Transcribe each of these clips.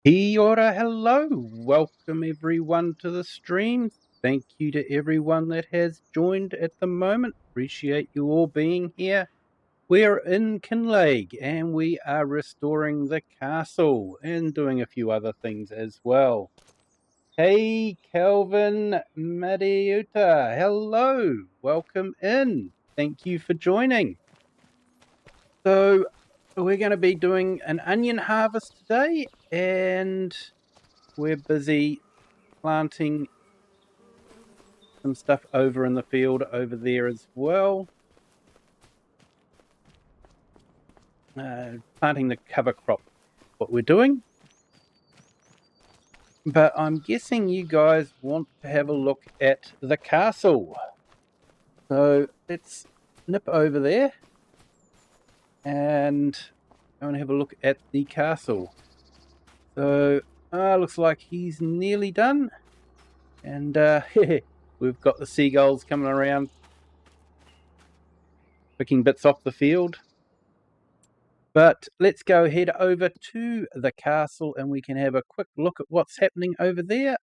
Kia ora, hello. Welcome everyone to the stream. Thank you to everyone that has joined at the moment. Appreciate you all being here. We're in Kinlaig and we are restoring the castle and doing a few other things as well. Hey, Kelvin Mariuta, hello. Welcome in. Thank you for joining. So we're going to be doing an onion harvest today, and we're busy planting some stuff over in the field over there as well. Planting the cover crop, what we're doing. But I'm guessing you guys want to have a look at the castle. So let's nip over there and go and have a look at the castle. So looks like he's nearly done. And we've got the seagulls coming around, picking bits off the field. But let's go head over to the castle and we can have a quick look at what's happening over there.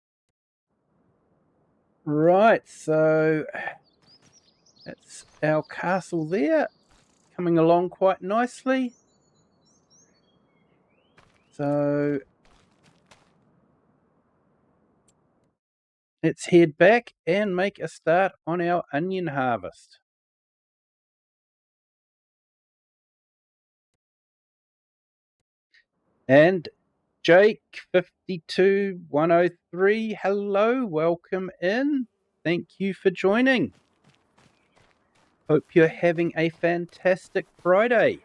Right, so that's our castle there, coming along quite nicely. So let's head back and make a start on our onion harvest. And Jake 52103, hello, welcome in. Thank you for joining. Hope you're having a fantastic Friday.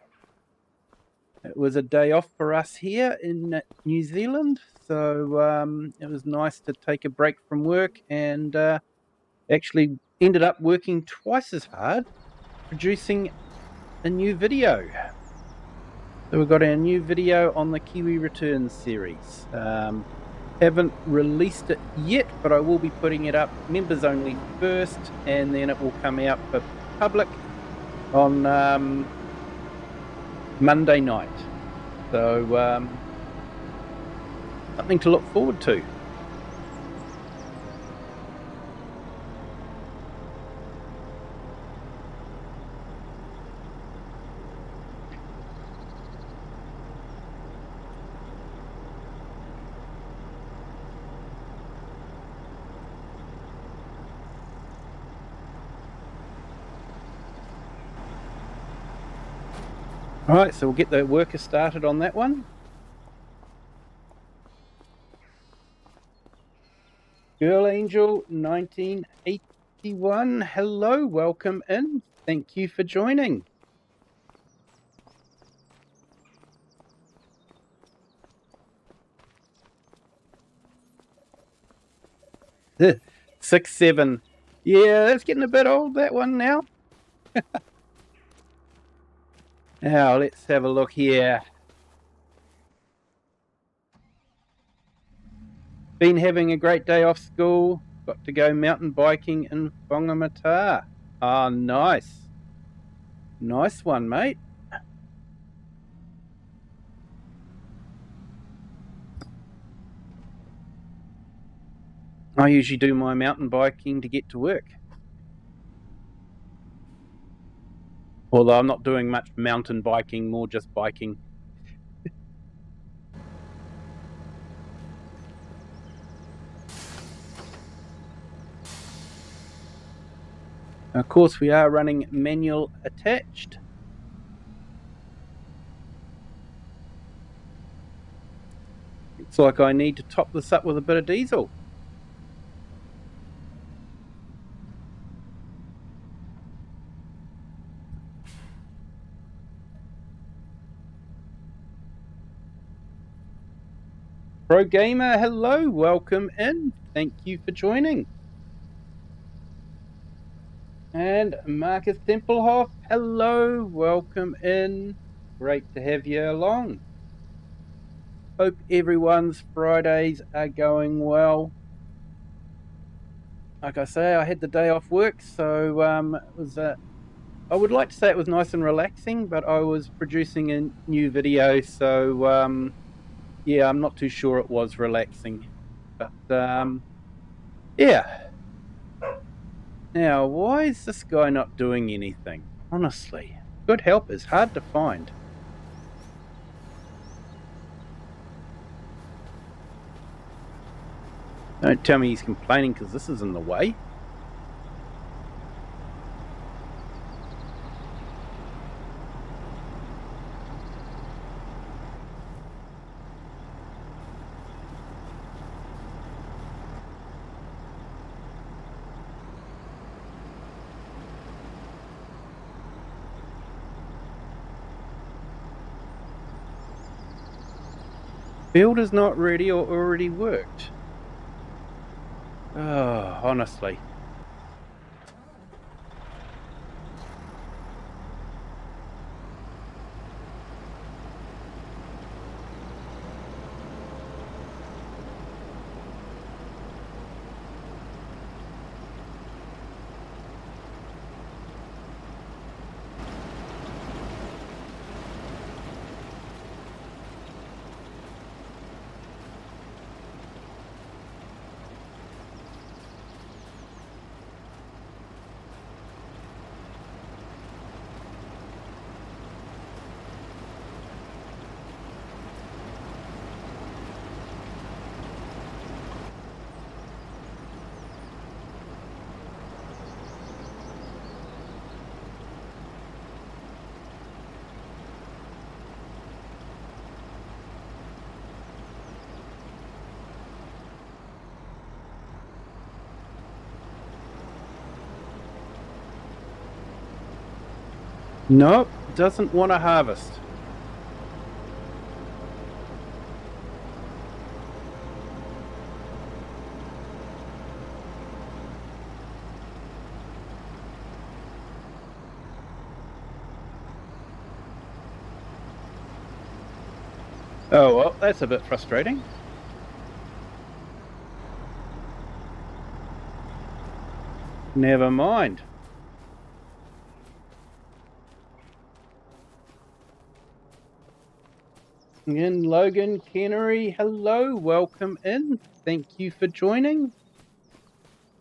It was a day off for us here in New Zealand, so it was nice to take a break from work and actually ended up working twice as hard producing a new video. So we've got our new video on the Kiwi Returns series. Haven't released it yet, but I will be putting it up members only first, and then it will come out for public on Monday night. So something to look forward to. All right, so we'll get the worker started on that one. Girl Angel 1981, hello, welcome in. Thank you for joining. Six, 7. Yeah, that's getting a bit old, that one now. Now, let's have a look here. Been having a great day off school. Got to go mountain biking in Whangamata. Ah, nice. Nice one, mate. I usually do my mountain biking to get to work. Although I'm not doing much mountain biking, more just biking. Of course, we are running manual attached. Looks like I need to top this up with a bit of diesel. Pro Gamer, hello, welcome in. Thank you for joining. And Marcus Tempelhoff, hello, welcome in. Great to have you along. Hope everyone's Fridays are going well. Like I say, I had the day off work, so it was I would like to say it was nice and relaxing, but I was producing a new video, so yeah, I'm not too sure it was relaxing. But, yeah. Now, why is this guy not doing anything? Honestly, good help is hard to find. Don't tell me he's complaining because this is in the way. Build is not ready or already worked. Oh, honestly. Nope, doesn't want to harvest. Oh, well, that's a bit frustrating. Never mind. Again, Logan, Kennery, hello, welcome in. Thank you for joining.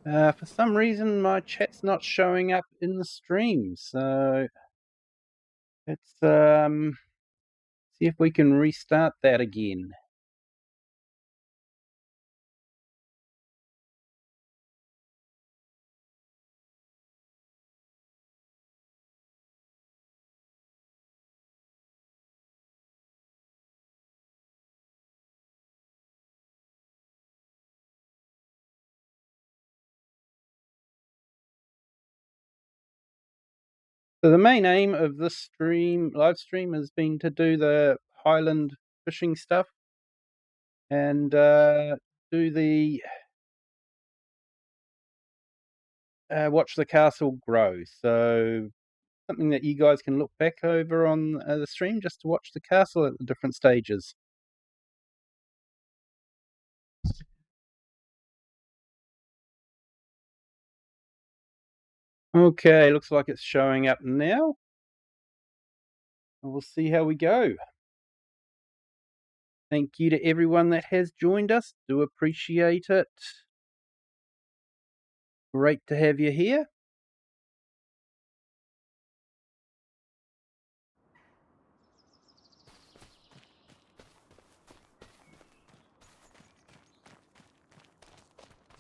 For some reason, my chat's not showing up in the stream, so let's see if we can restart that again. So the main aim of this live stream has been to do the Highland fishing stuff and do the watch the castle grow. So something that you guys can look back over on the stream just to watch the castle at the different stages. Okay, looks like it's showing up now. We'll see how we go. Thank you to everyone that has joined us. Do appreciate it. Great to have you here.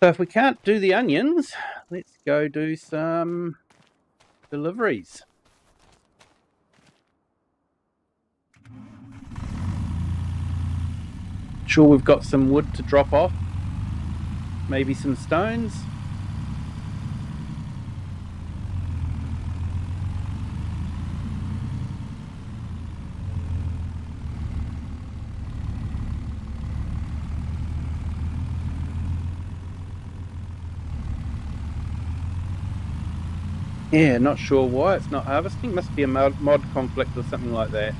So if we can't do the onions, let's go do some deliveries. Sure, we've got some wood to drop off, maybe some stones. Yeah, not sure why it's not harvesting. Must be a mod conflict or something like that.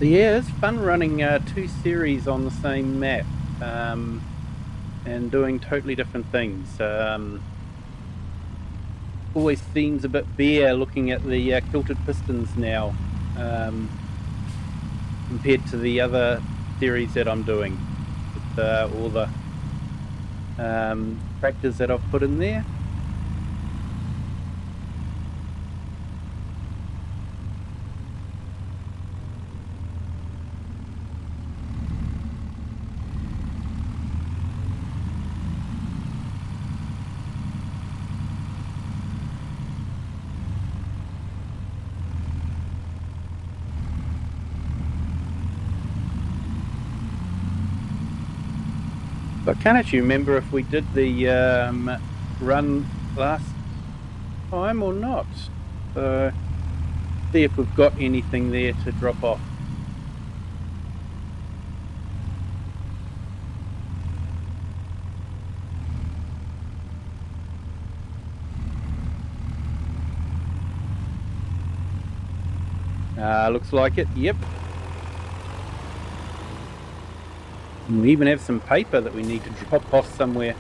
Yeah, it's fun running 2 series on the same map, and doing totally different things. Always seems a bit bare looking at the kilted pistons now, compared to the other series that I'm doing with all the tractors that I've put in there. I can't actually remember if we did the run last time or not. So see if we've got anything there to drop off. Looks like it, yep. And we even have some paper that we need to drop off somewhere.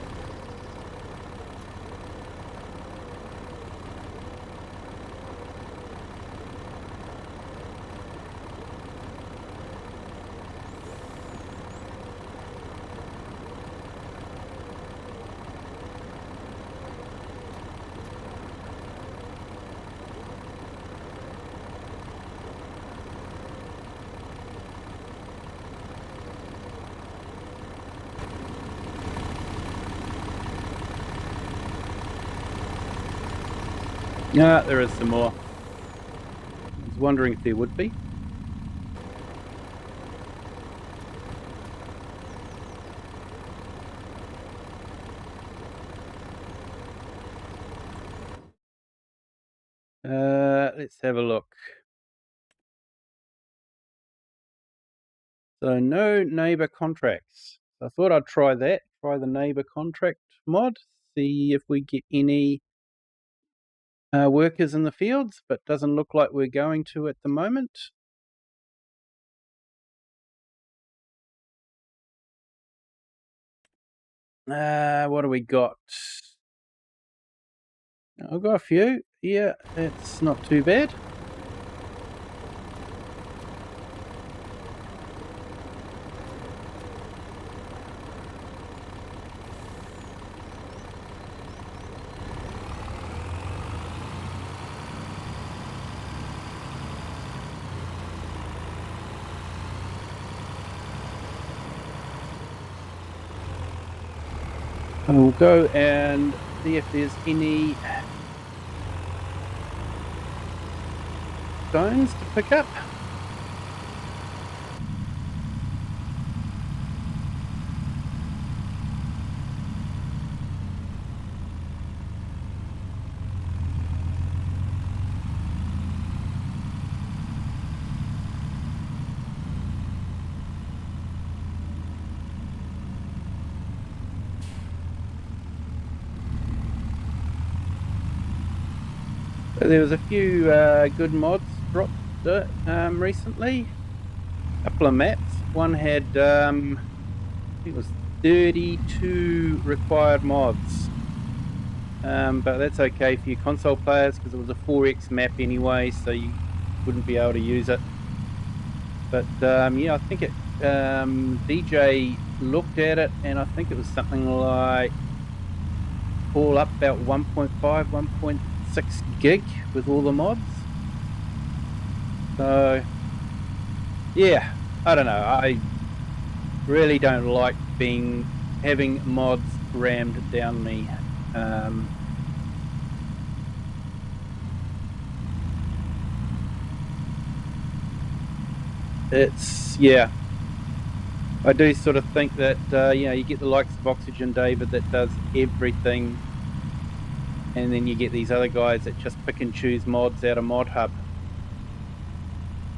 There is some more. I was wondering if there would be. Let's have a look. So no neighbor contracts. So I thought I'd try that, try the neighbor contract mod, see if we get any workers in the fields, but doesn't look like we're going to at the moment. What do we got? I've got a few. Yeah, it's not too bad. And we'll go and see if there's any stones to pick up. There was a few good mods dropped recently. A couple of maps. One had, I think it was 32 required mods. But that's okay for your console players because it was a 4X map anyway, so you wouldn't be able to use it. But yeah, I think it DJ looked at it and I think it was something like all up about 1.5, 1.6 gig with all the mods. So yeah, I don't know, I really don't like having mods rammed down me. It's, yeah, I do sort of think that you get the likes of Oxygen David that does everything, and then you get these other guys that just pick and choose mods out of Mod Hub.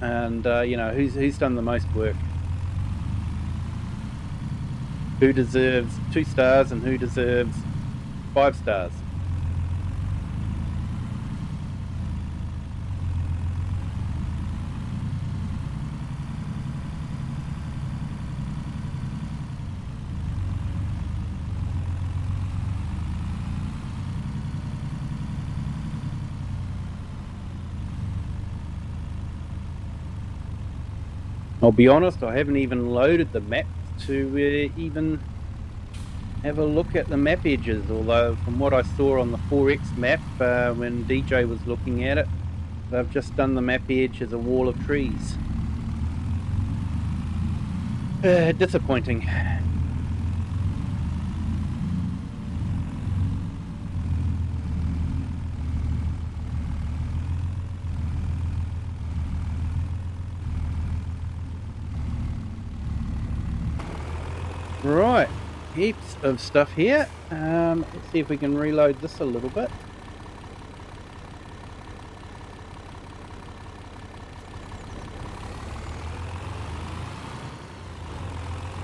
And who's done the most work? Who deserves 2 stars and who deserves 5 stars? I'll be honest, I haven't even loaded the map to even have a look at the map edges, although from what I saw on the 4X map when DJ was looking at it, they've just done the map edge as a wall of trees. Disappointing. Right, heaps of stuff here. Let's see if we can reload this a little bit.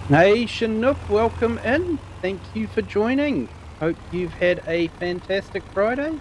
Hey Chinook, welcome in. Thank you for joining. Hope you've had a fantastic Friday.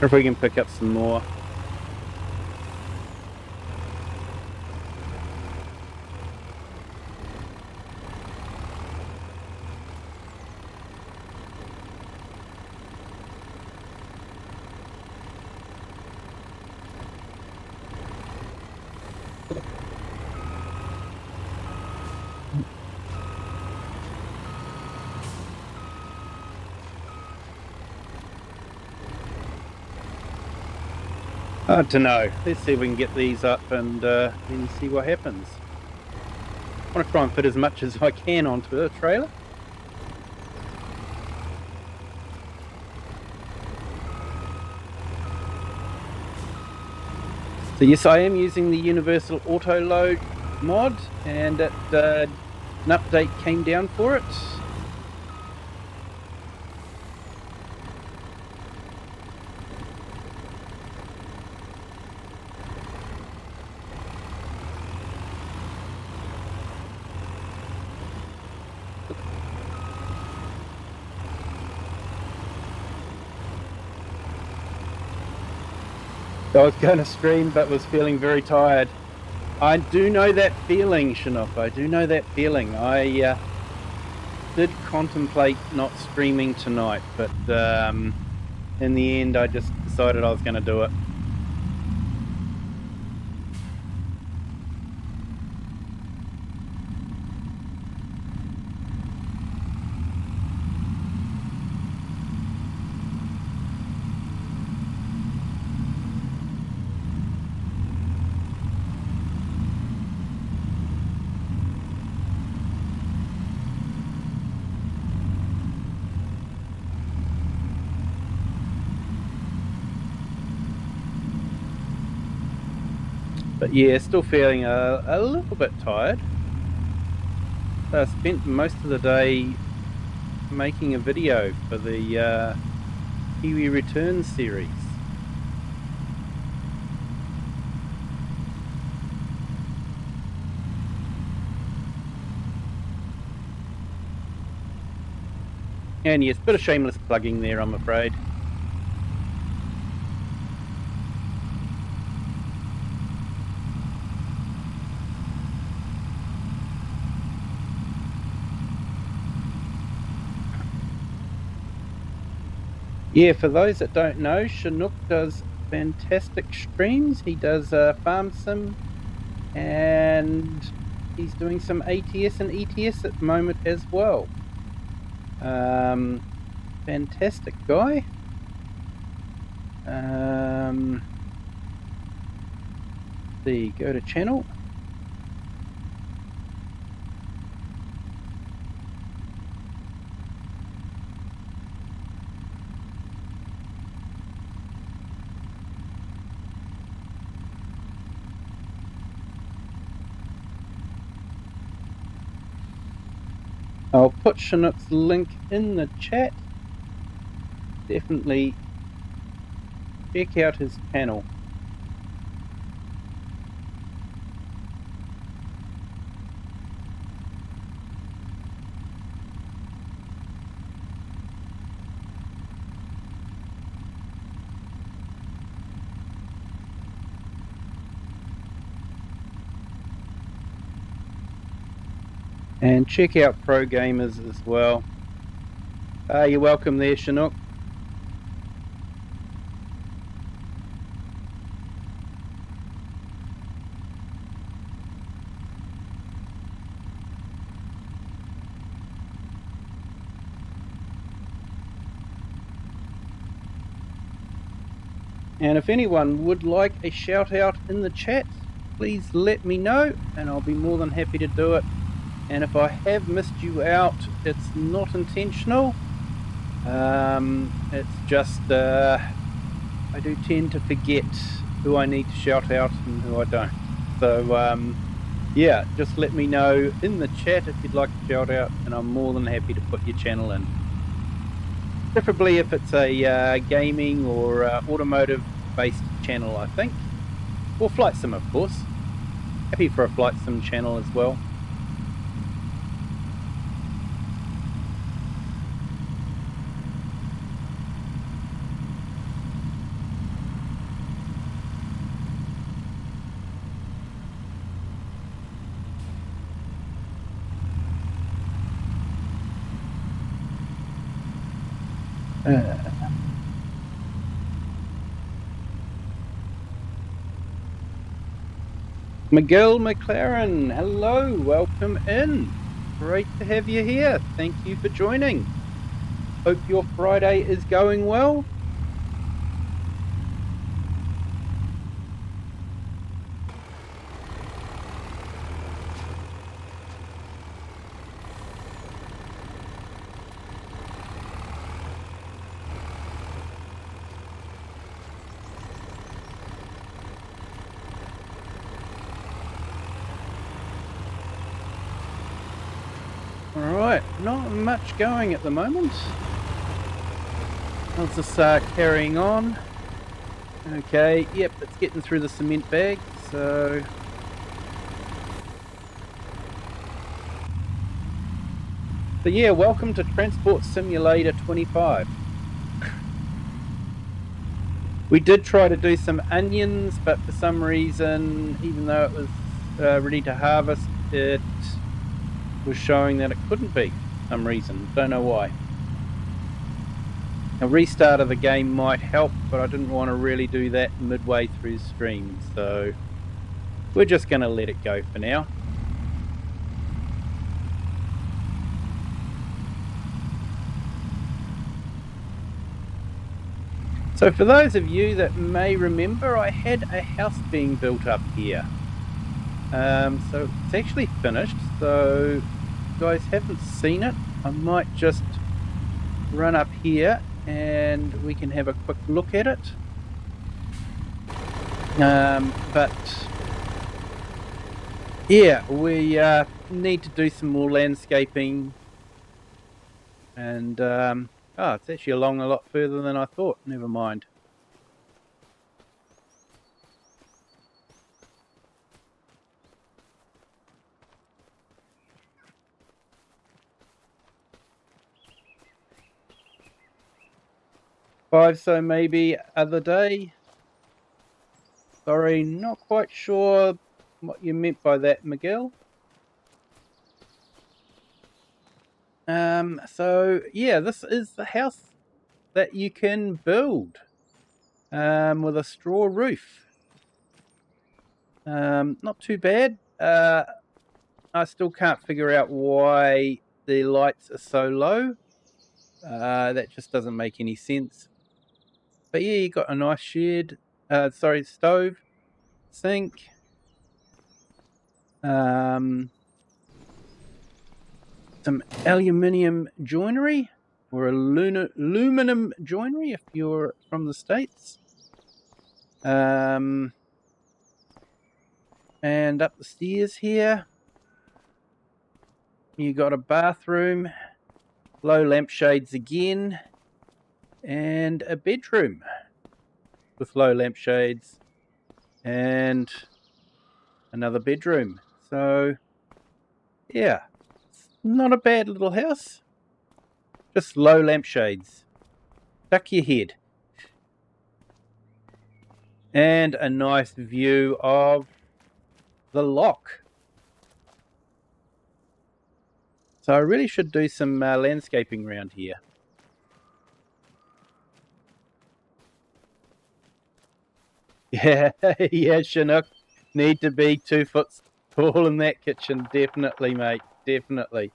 Or if we can pick up some more. I don't know. Let's see if we can get these up and then see what happens. I want to try and fit as much as I can onto the trailer. So yes, I am using the Universal Auto Load mod, and an update came down for it. I was going to stream but was feeling very tired. I do know that feeling, Chinook. I do know that feeling. I did contemplate not streaming tonight, but in the end I just decided I was going to do it. But yeah, still feeling a little bit tired. I spent most of the day making a video for the Kiwi Return series. And yes, bit of shameless plugging there, I'm afraid. Yeah, for those that don't know, Chinook does fantastic streams. He does farm sim, and he's doing some ATS and ETS at the moment as well. Fantastic guy. See, go to channel. I'll put Chinook's link in the chat. Definitely check out his channel. And check out Pro Gamers as well. You're welcome there, Chinook. And if anyone would like a shout out in the chat, please let me know and I'll be more than happy to do it. And if I have missed you out, it's not intentional. It's just I do tend to forget who I need to shout out and who I don't. So yeah, just let me know in the chat if you'd like a shout out and I'm more than happy to put your channel in. Preferably if it's a gaming or automotive based channel, I think. Or flight sim, of course. Happy for a flight sim channel as well. Miguel McLaren, hello, welcome in. Great to have you here. Thank you for joining. Hope your Friday is going well. Alright, not much going at the moment. I'll just carrying on. Okay, yep, it's getting through the cement bag, so... So yeah, welcome to Transport Simulator 25. We did try to do some onions, but for some reason, even though it was ready to harvest, it was showing that it couldn't be for some reason. Don't know why. A restart of the game might help, but I didn't want to really do that midway through stream, so we're just going to let it go for now. So for those of you that may remember, I had a house being built up here. So it's actually finished, so if you guys haven't seen it, I might just run up here and we can have a quick look at it. But yeah, we need to do some more landscaping, and oh, it's actually along a lot further than I thought. Never mind. Five, so maybe other day. Sorry, not quite sure what you meant by that, Miguel. So yeah, this is the house that you can build with a straw roof. Not too bad. I still can't figure out why the lights are so low. That just doesn't make any sense. But yeah, you got a nice shed. Stove, sink. Some aluminium joinery or aluminum joinery if you're from the States. And up the stairs here, you got a bathroom, low lampshades again, and a bedroom with low lampshades, and another bedroom. So yeah, it's not a bad little house. Just low lampshades. Duck your head. And a nice view of the lock. So I really should do some landscaping around here. Yeah, yeah, Chinook. Need to be 2 foot tall in that kitchen. Definitely, mate. Definitely.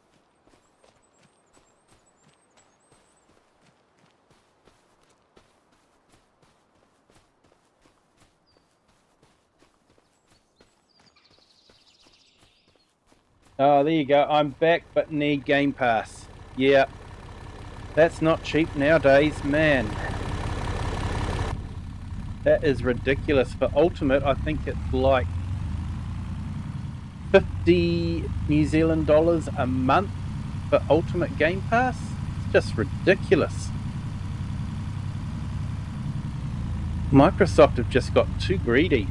Oh, there you go. I'm back, but need Game Pass. Yeah. That's not cheap nowadays, man. That is ridiculous. For Ultimate, I think it's like 50 New Zealand dollars a month for Ultimate Game Pass. It's just ridiculous. Microsoft have just got too greedy.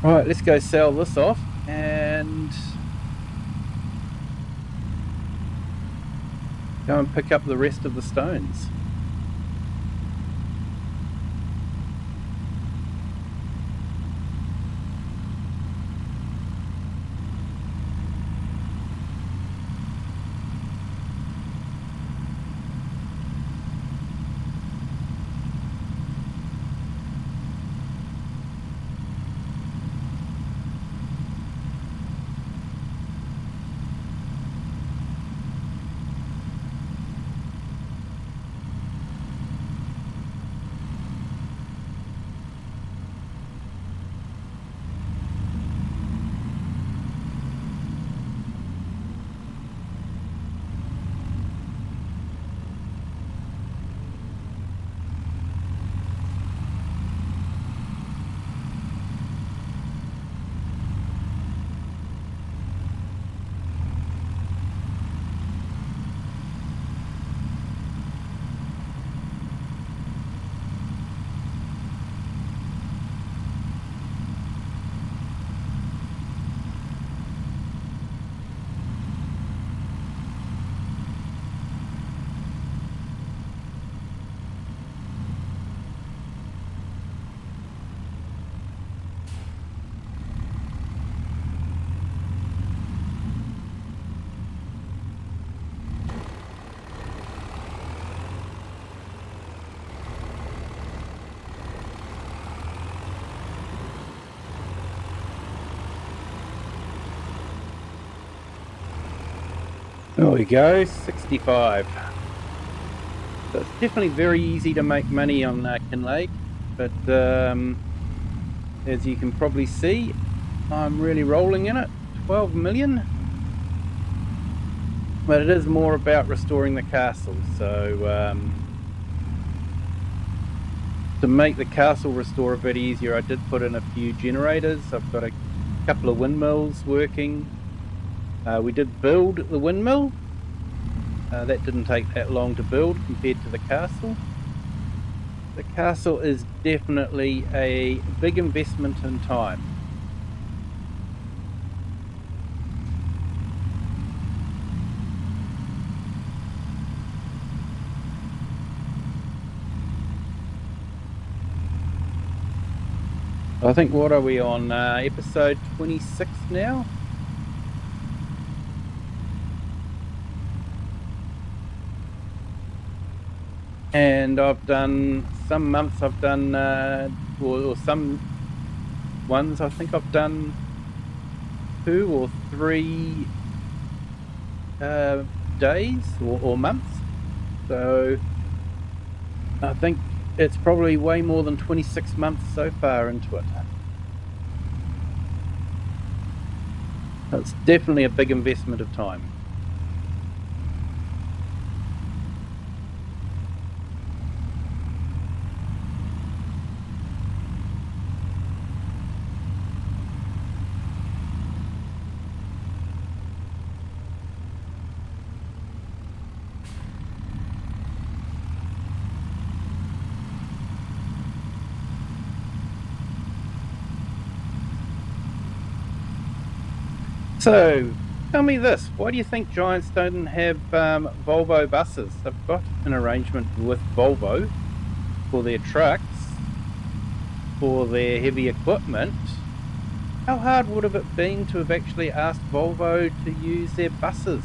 Right, let's go sell this off and go and pick up the rest of the stones. There we go, 65. So it's definitely very easy to make money on Kinlaig, but as you can probably see, I'm really rolling in it. 12 million. But it is more about restoring the castle, so to make the castle restore a bit easier, I did put in a few generators. I've got a couple of windmills working. We did build the windmill. That didn't take that long to build compared to the castle. The castle is definitely a big investment in time. I think, what are we on, episode 26 now? And I've done, some months I've done, or some ones I think I've done 2 or 3 days or months. So I think it's probably way more than 26 months so far into it. It's definitely a big investment of time. So Tell me this, why do you think Giants don't have Volvo buses? They've got an arrangement with Volvo for their trucks, for their heavy equipment. How hard would have it been to have actually asked Volvo to use their buses?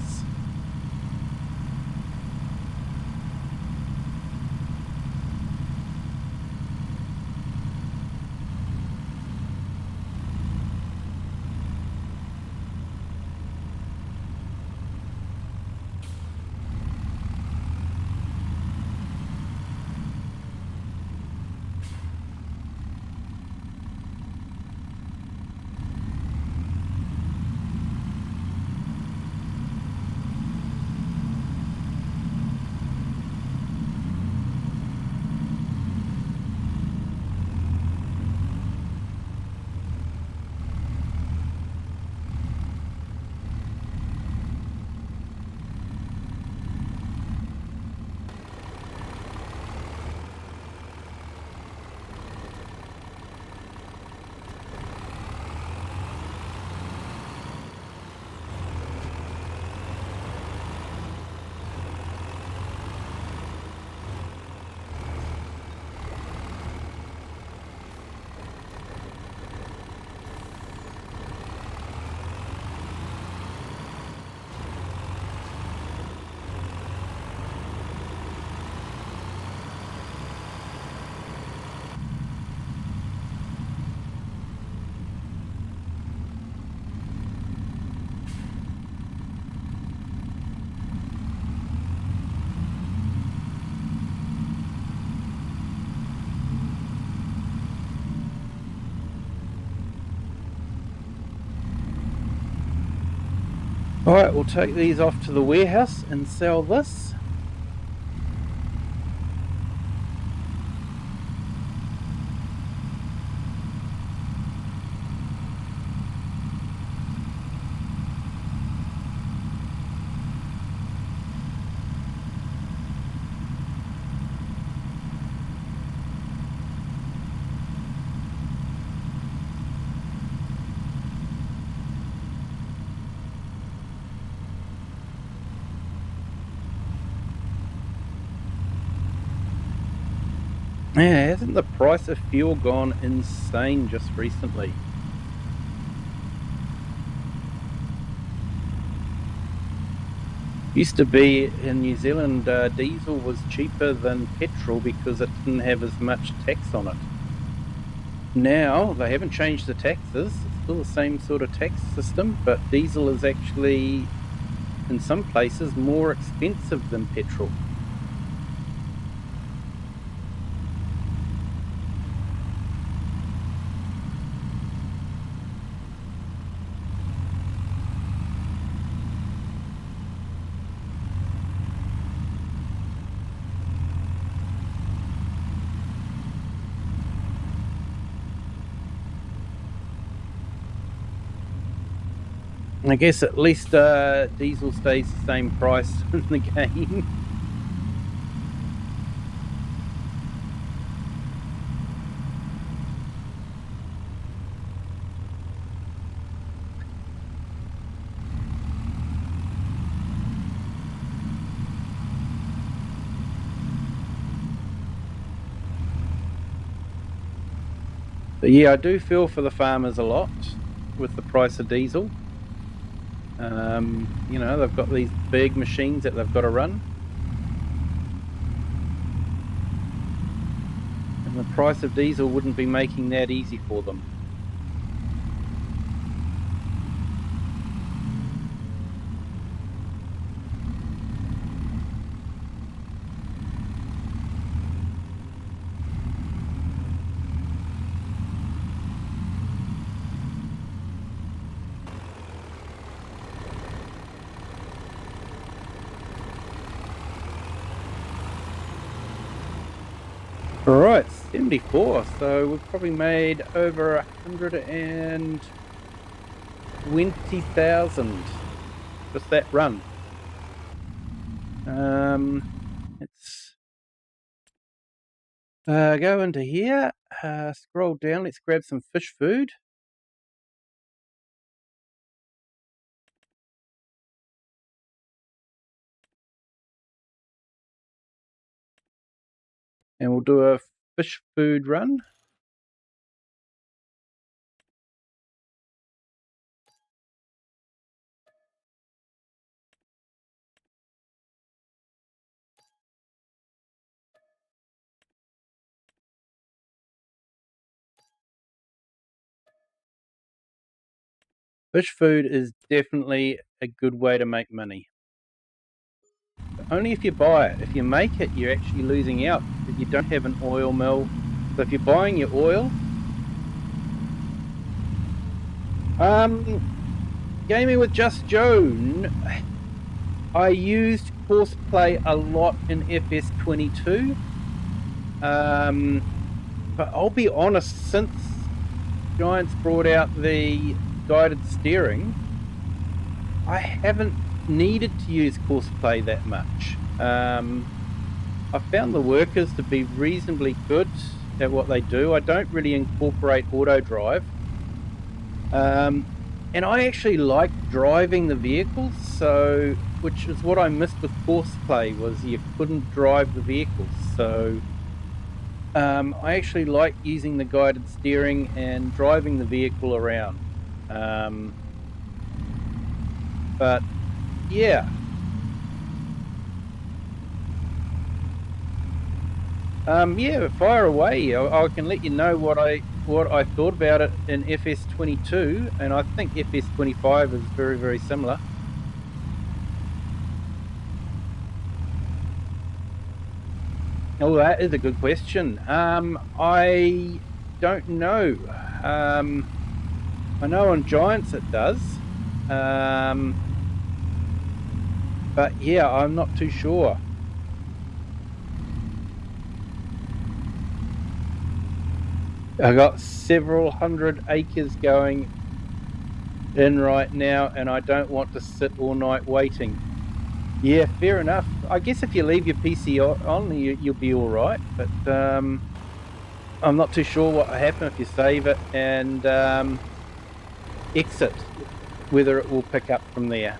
All right, we'll take these off to the warehouse and sell this. Yeah, hasn't the price of fuel gone insane just recently? Used to be in New Zealand, diesel was cheaper than petrol because it didn't have as much tax on it. Now they haven't changed the taxes, it's still the same sort of tax system, but diesel is actually, in some places, more expensive than petrol. I guess at least diesel stays the same price in the game. But yeah, I do feel for the farmers a lot with the price of diesel. You know, they've got these big machines that they've got to run. And the price of diesel wouldn't be making that easy for them. All right, 74. So we've probably made over 120,000 just that run. Let's go into here, scroll down, let's grab some fish food. And we'll do a fish food run. Fish food is definitely a good way to make money. But only if you buy it. If you make it, you're actually losing out because you don't have an oil mill. So if you're buying your oil, gaming with Just Joe, I used Courseplay a lot in FS22. But I'll be honest, since Giants brought out the guided steering, I haven't needed to use Courseplay that much. I found the workers to be reasonably good at what they do. I don't really incorporate auto drive. And I actually like driving the vehicles, so which is what I missed with Courseplay, was you couldn't drive the vehicles. So I actually like using the guided steering and driving the vehicle around. But yeah. Yeah, fire away. I can let you know what I thought about it in FS22, and I think FS25 is very, very similar. Oh, that is a good question. I don't know. I know on Giants it does. But yeah, I'm not too sure. I got several hundred acres going in right now, and I don't want to sit all night waiting. Yeah, fair enough. I guess if you leave your PC on, you'll be all right. But I'm not too sure what will happen if you save it and exit, whether it will pick up from there.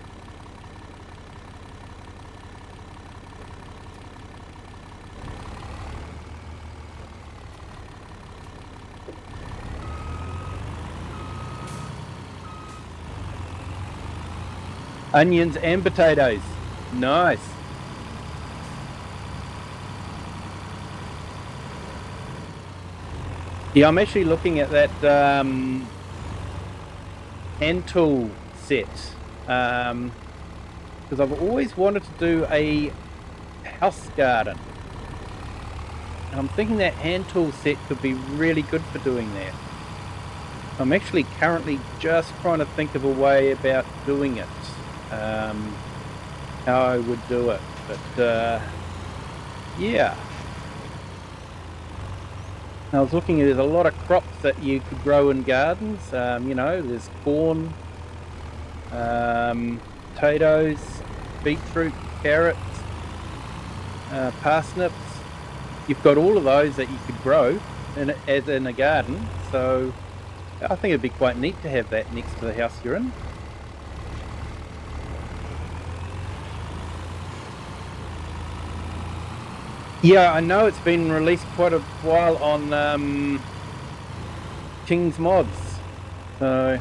Onions and potatoes. Nice. Yeah, I'm actually looking at that hand tool set because I've always wanted to do a house garden. And I'm thinking that hand tool set could be really good for doing that. I'm actually currently just trying to think of a way about doing it. How I would do it, but yeah. I was looking at, there's a lot of crops that you could grow in gardens. You know, there's corn, potatoes, beetroot, carrots, parsnips. You've got all of those that you could grow as in a garden. So I think it'd be quite neat to have that next to the house you're in. Yeah, I know it's been released quite a while on King's Mods, so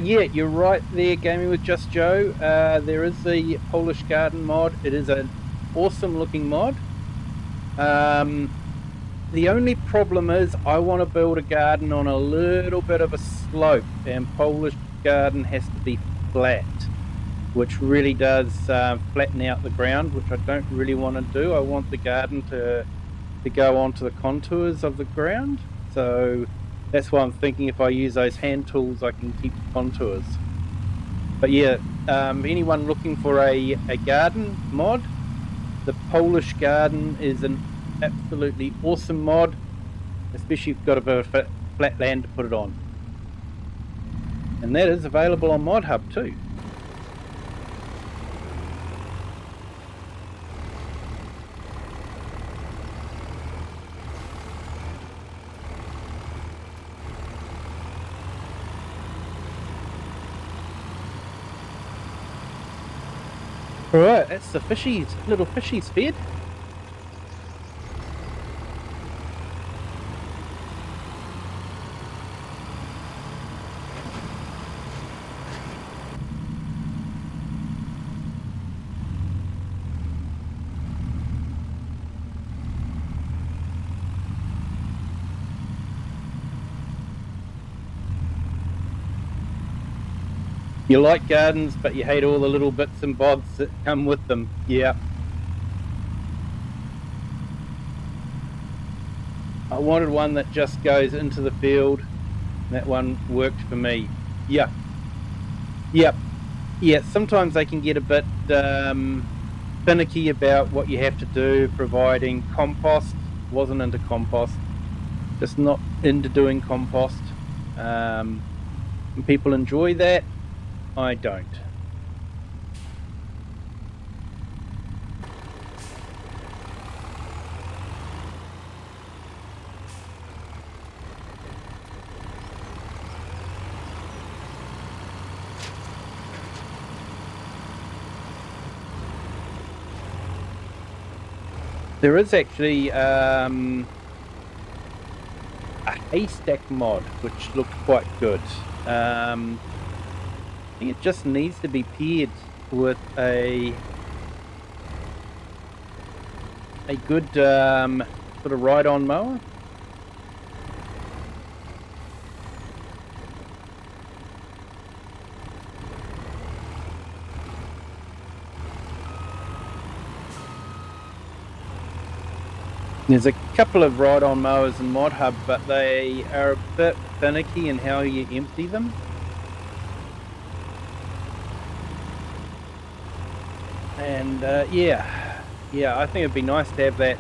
yeah, you're right there, Gaming with Just Joe. There is the Polish Garden mod. It is an awesome looking mod. The only problem is I want to build a garden on a little bit of a slope, and Polish Garden has to be flat, which really does flatten out the ground, which I don't really want to do. I want the garden to go onto the contours of the ground. So that's why I'm thinking if I use those hand tools, I can keep the contours. But yeah, anyone looking for a garden mod, the Polish Garden is an absolutely awesome mod, especially if you've got a bit of flat land to put it on. And that is available on Mod Hub too. Alright, that's the little fishies fed. You like gardens, but you hate all the little bits and bobs that come with them. Yeah. I wanted one that just goes into the field. That one worked for me. Yeah. Yep. Yeah, sometimes they can get a bit finicky about what you have to do, providing compost. Wasn't into compost. Just not into doing compost. And people enjoy that. I don't. There is actually a haystack mod, which looked quite good. I think it just needs to be paired with a good sort of ride-on mower. There's a couple of ride-on mowers in Mod Hub, but they are a bit finicky in how you empty them. And yeah, I think it'd be nice to have that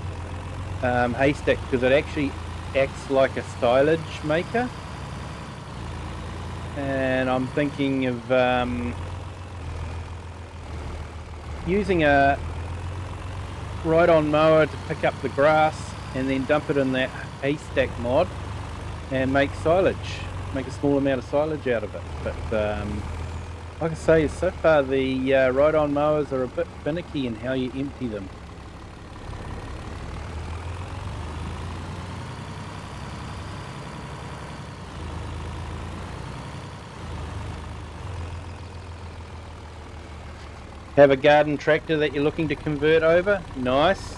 haystack, because it actually acts like a silage maker. And I'm thinking of using a ride-on mower to pick up the grass and then dump it in that haystack mod and make silage, make a small amount of silage out of it. But like I say, so far the ride-on mowers are a bit finicky in how you empty them. Have a garden tractor that you're looking to convert over? Nice.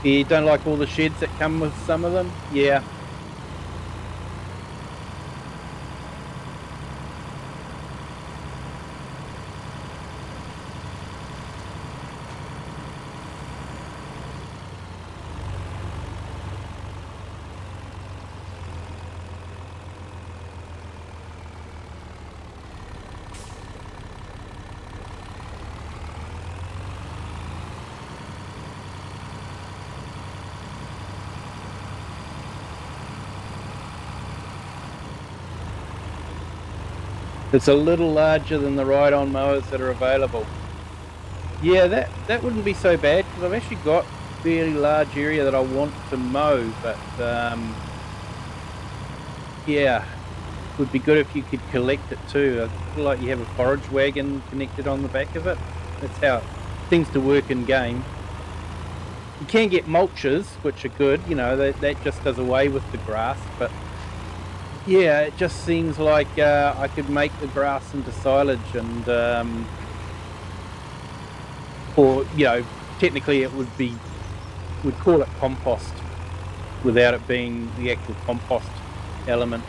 You don't like all the sheds that come with some of them? Yeah. It's a little larger than the ride-on mowers that are available. Yeah, that wouldn't be so bad, because I've actually got a fairly large area that I want to mow, but yeah, it would be good if you could collect it too. I feel like you have a forage wagon connected on the back of it. That's how it seems to work in game. You can get mulches, which are good, you know, that just does away with the grass, but yeah, it just seems like I could make the grass into silage, and or, you know, technically it would be, we'd call it compost without it being the actual compost element.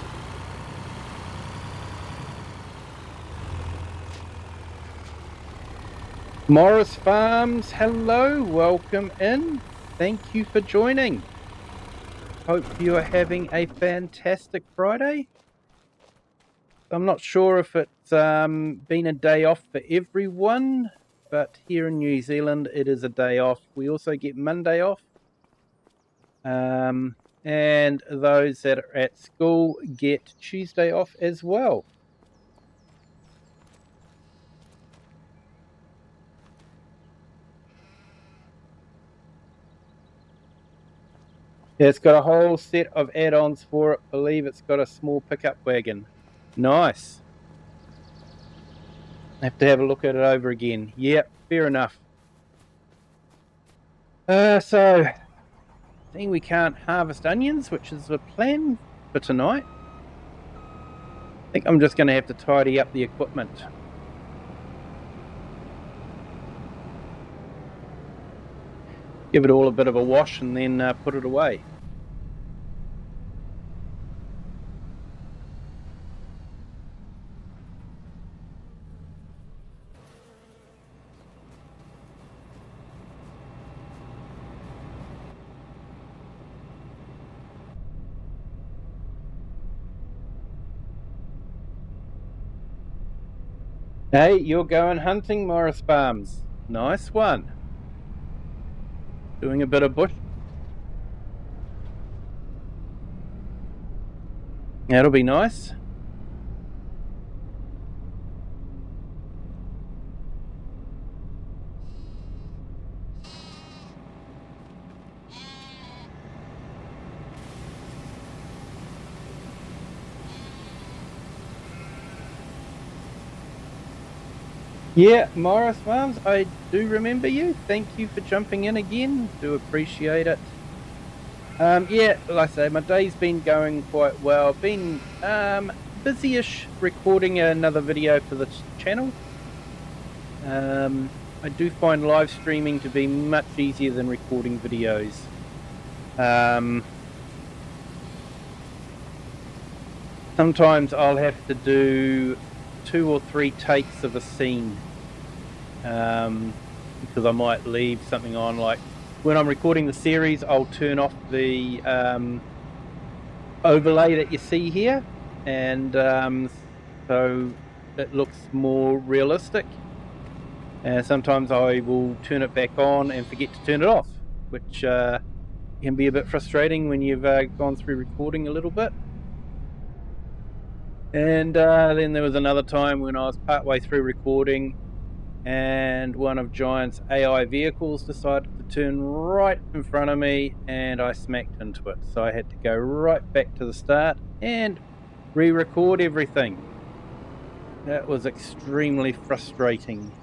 Morris Farms, hello, welcome in. Thank you for joining. Hope you are having a fantastic Friday. I'm not sure if it's been a day off for everyone, but here in New Zealand it is a day off. We also get Monday off, and those that are at school get Tuesday off as well. Yeah, it's got a whole set of add-ons for it. I believe it's got a small pickup wagon. Nice. I have to have a look at it over again. Yep, fair enough. So, seeing we can't harvest onions, which is the plan for tonight, I think I'm just going to have to tidy up the equipment. Give it all a bit of a wash and then put it away. Hey, you're going hunting, Morris Farms. Nice one. Doing a bit of bush. That'll be nice. Yeah, Morris Farms, I do remember you. Thank you for jumping in again. Do appreciate it. Yeah, like I say, my day's been going quite well. Been busy-ish recording another video for the channel. I do find live streaming to be much easier than recording videos. Sometimes I'll have to do 2 or 3 takes of a scene because I might leave something on. Like when I'm recording the series, I'll turn off the overlay that you see here, and so it looks more realistic. And sometimes I will turn it back on and forget to turn it off, which can be a bit frustrating when you've gone through recording a little bit. And then there was another time when I was partway through recording and one of Giant's AI vehicles decided to turn right in front of me and I smacked into it. So I had to go right back to the start and re-record everything. That was extremely frustrating.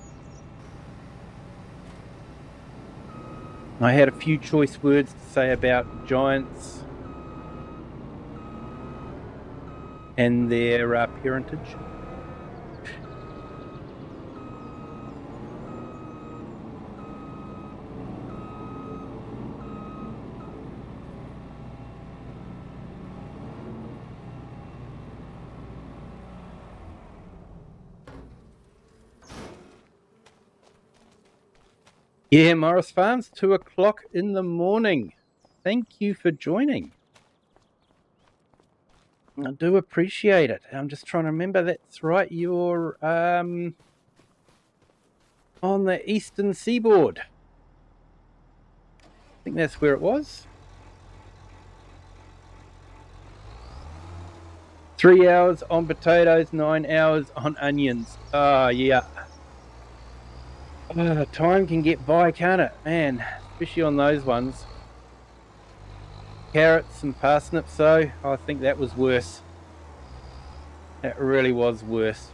I had a few choice words to say about Giants and their parentage. Yeah, Morris Farms, 2 o'clock in the morning. Thank you for joining. I do appreciate it. I'm just trying to remember. That's right. You're on the eastern seaboard. I think that's where it was. 3 hours on potatoes, 9 hours on onions. Oh, yeah. Time can get by, can't it? Man, especially on those ones. Carrots and parsnips, though, I think that was worse. That really was worse.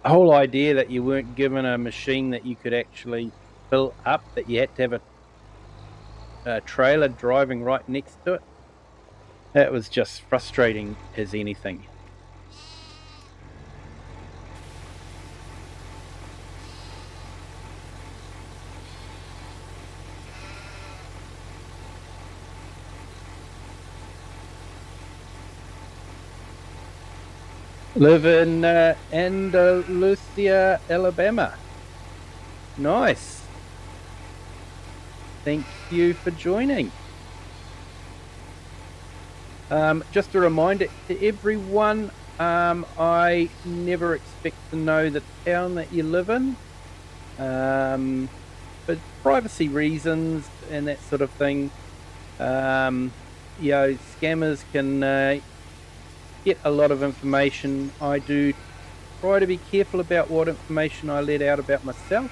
The whole idea that you weren't given a machine that you could actually fill up, that you had to have a trailer driving right next to it, that was just frustrating as anything. Live in Andalusia, Alabama. Nice. Thank you for joining. Just a reminder to everyone, I never expect to know the town that you live in. But for privacy reasons and that sort of thing. Scammers can get a lot of information. I do try to be careful about what information I let out about myself,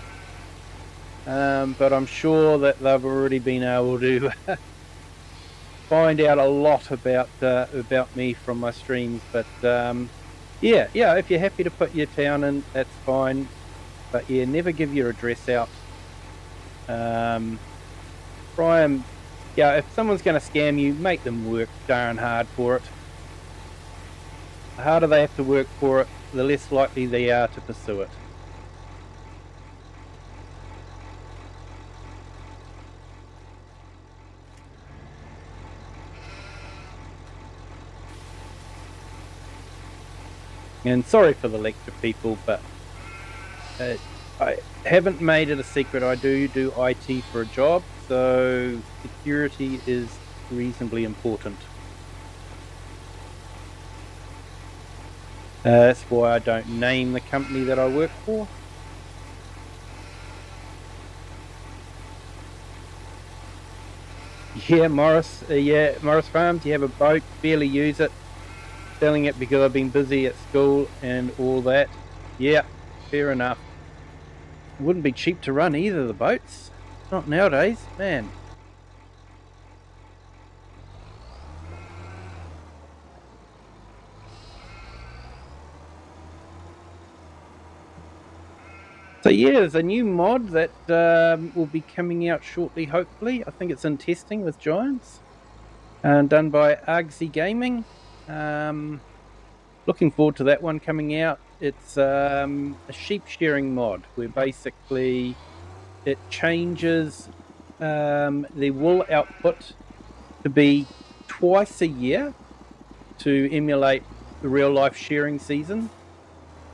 but I'm sure that they've already been able to find out a lot about me from my streams. But if you're happy to put your town in, that's fine. But yeah, never give your address out. Try and if someone's going to scam you, make them work darn hard for it. The harder they have to work for it, the less likely they are to pursue it. And sorry for the lecture, people, but I haven't made it a secret. I do IT for a job, so security is reasonably important. That's why I don't name the company that I work for. Yeah, Morris Farms, you have a boat, barely use it. Selling it because I've been busy at school and all that. Yeah, fair enough. It wouldn't be cheap to run either, the boats. Not nowadays, man. So yeah, there's a new mod that will be coming out shortly, hopefully. I think it's in testing with Giants. Done by Argsy Gaming. Looking forward to that one coming out. It's a sheep shearing mod where basically it changes the wool output to be twice a year to emulate the real life shearing season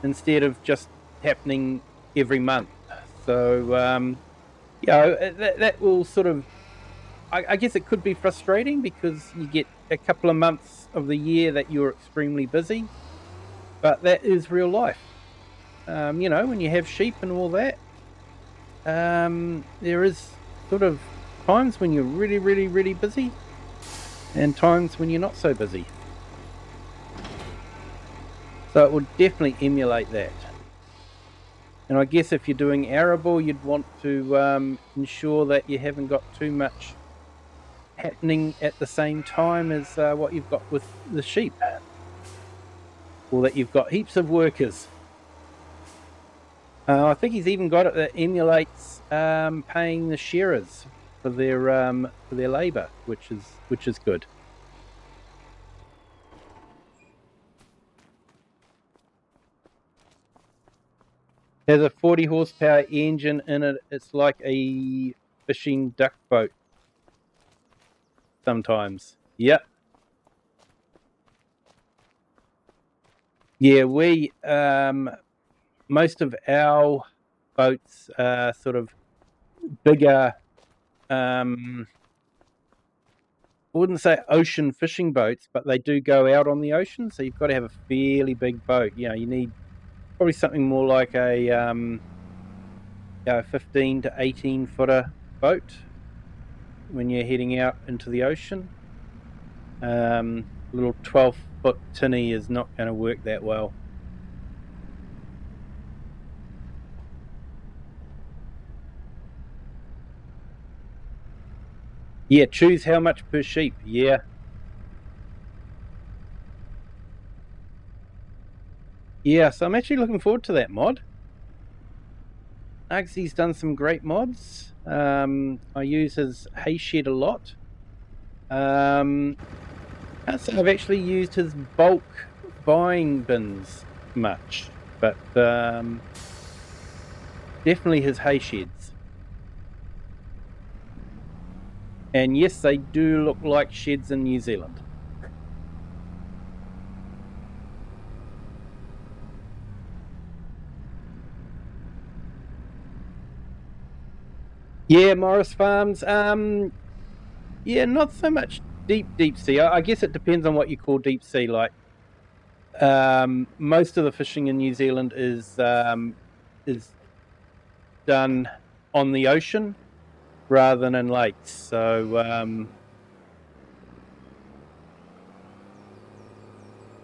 instead of just happening every month. So that will sort of, I guess it could be frustrating because you get a couple of months of the year that you're extremely busy, but that is real life. When you have sheep and all that, there is sort of times when you're really, really, really busy and times when you're not so busy. So it will definitely emulate that. And I guess if you're doing arable, you'd want to ensure that you haven't got too much happening at the same time as what you've got with the sheep, or that you've got heaps of workers. I think he's even got it that emulates paying the shearers for their labour, which is good. Has a 40 horsepower engine in it. It's like a fishing duck boat sometimes. Yep. Yeah, we most of our boats are sort of bigger. I wouldn't say ocean fishing boats, but they do go out on the ocean. So you've got to have a fairly big boat. You need probably something more like a 15 to 18 footer boat when you're heading out into the ocean. Little 12-foot tinny is not going to work that well. Yeah, choose how much per sheep. Yeah. Yeah, so I'm actually looking forward to that mod. Ugsy's done some great mods. I use his hay shed a lot. Can't say I've actually used his bulk buying bins much, but definitely his hay sheds. And yes, they do look like sheds in New Zealand. Yeah, Morris Farms. Yeah, not so much deep sea. I guess it depends on what you call deep sea. Like, most of the fishing in New Zealand is done on the ocean rather than in lakes. So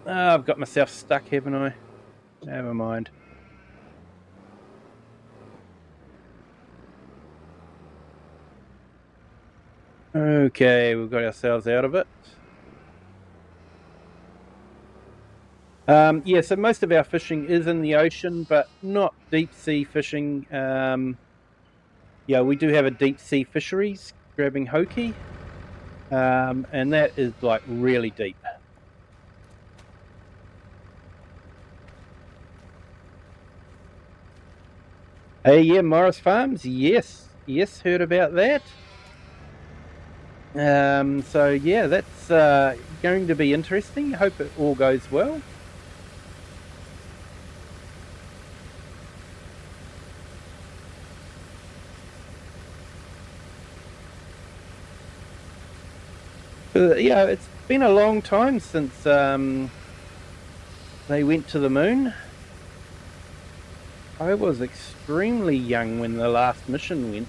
I've got myself stuck, haven't I? Never mind. Okay, we've got ourselves out of it. Yeah, so most of our fishing is in the ocean, but not deep sea fishing. Yeah, we do have a deep sea fisheries grabbing hoki, and that is like really deep. Hey, yeah, Morris Farms. Yes, heard about that. So yeah, that's going to be interesting. Hope it all goes well. Yeah, it's been a long time since they went to the moon. I was extremely young when the last mission went.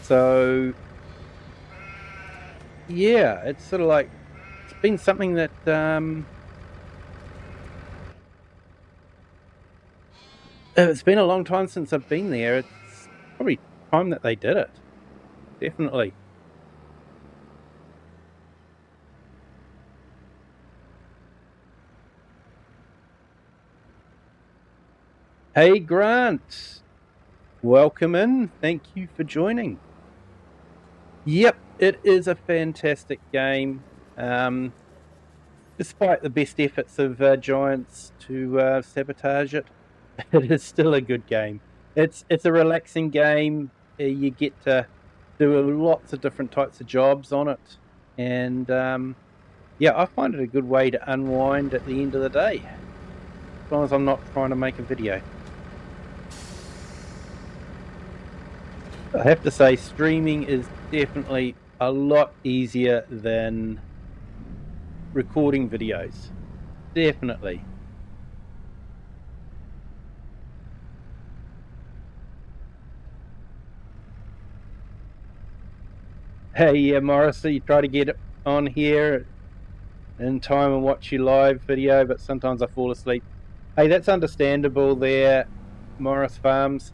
So yeah, it's sort of like it's been something that it's been a long time since I've been there. It's probably time that they did it. Definitely. Hey Grant, welcome in. Thank you for joining. Yep, it is a fantastic game. Despite the best efforts of Giants to sabotage it, it is still a good game. It's a relaxing game. You get to do lots of different types of jobs on it, and yeah, I find it a good way to unwind at the end of the day, as long as I'm not trying to make a video. I have to say, streaming is definitely a lot easier than recording videos. Definitely. Hey, yeah, Morris, you try to get on here in time and watch your live video, but sometimes I fall asleep. Hey, that's understandable there, Morris Farms.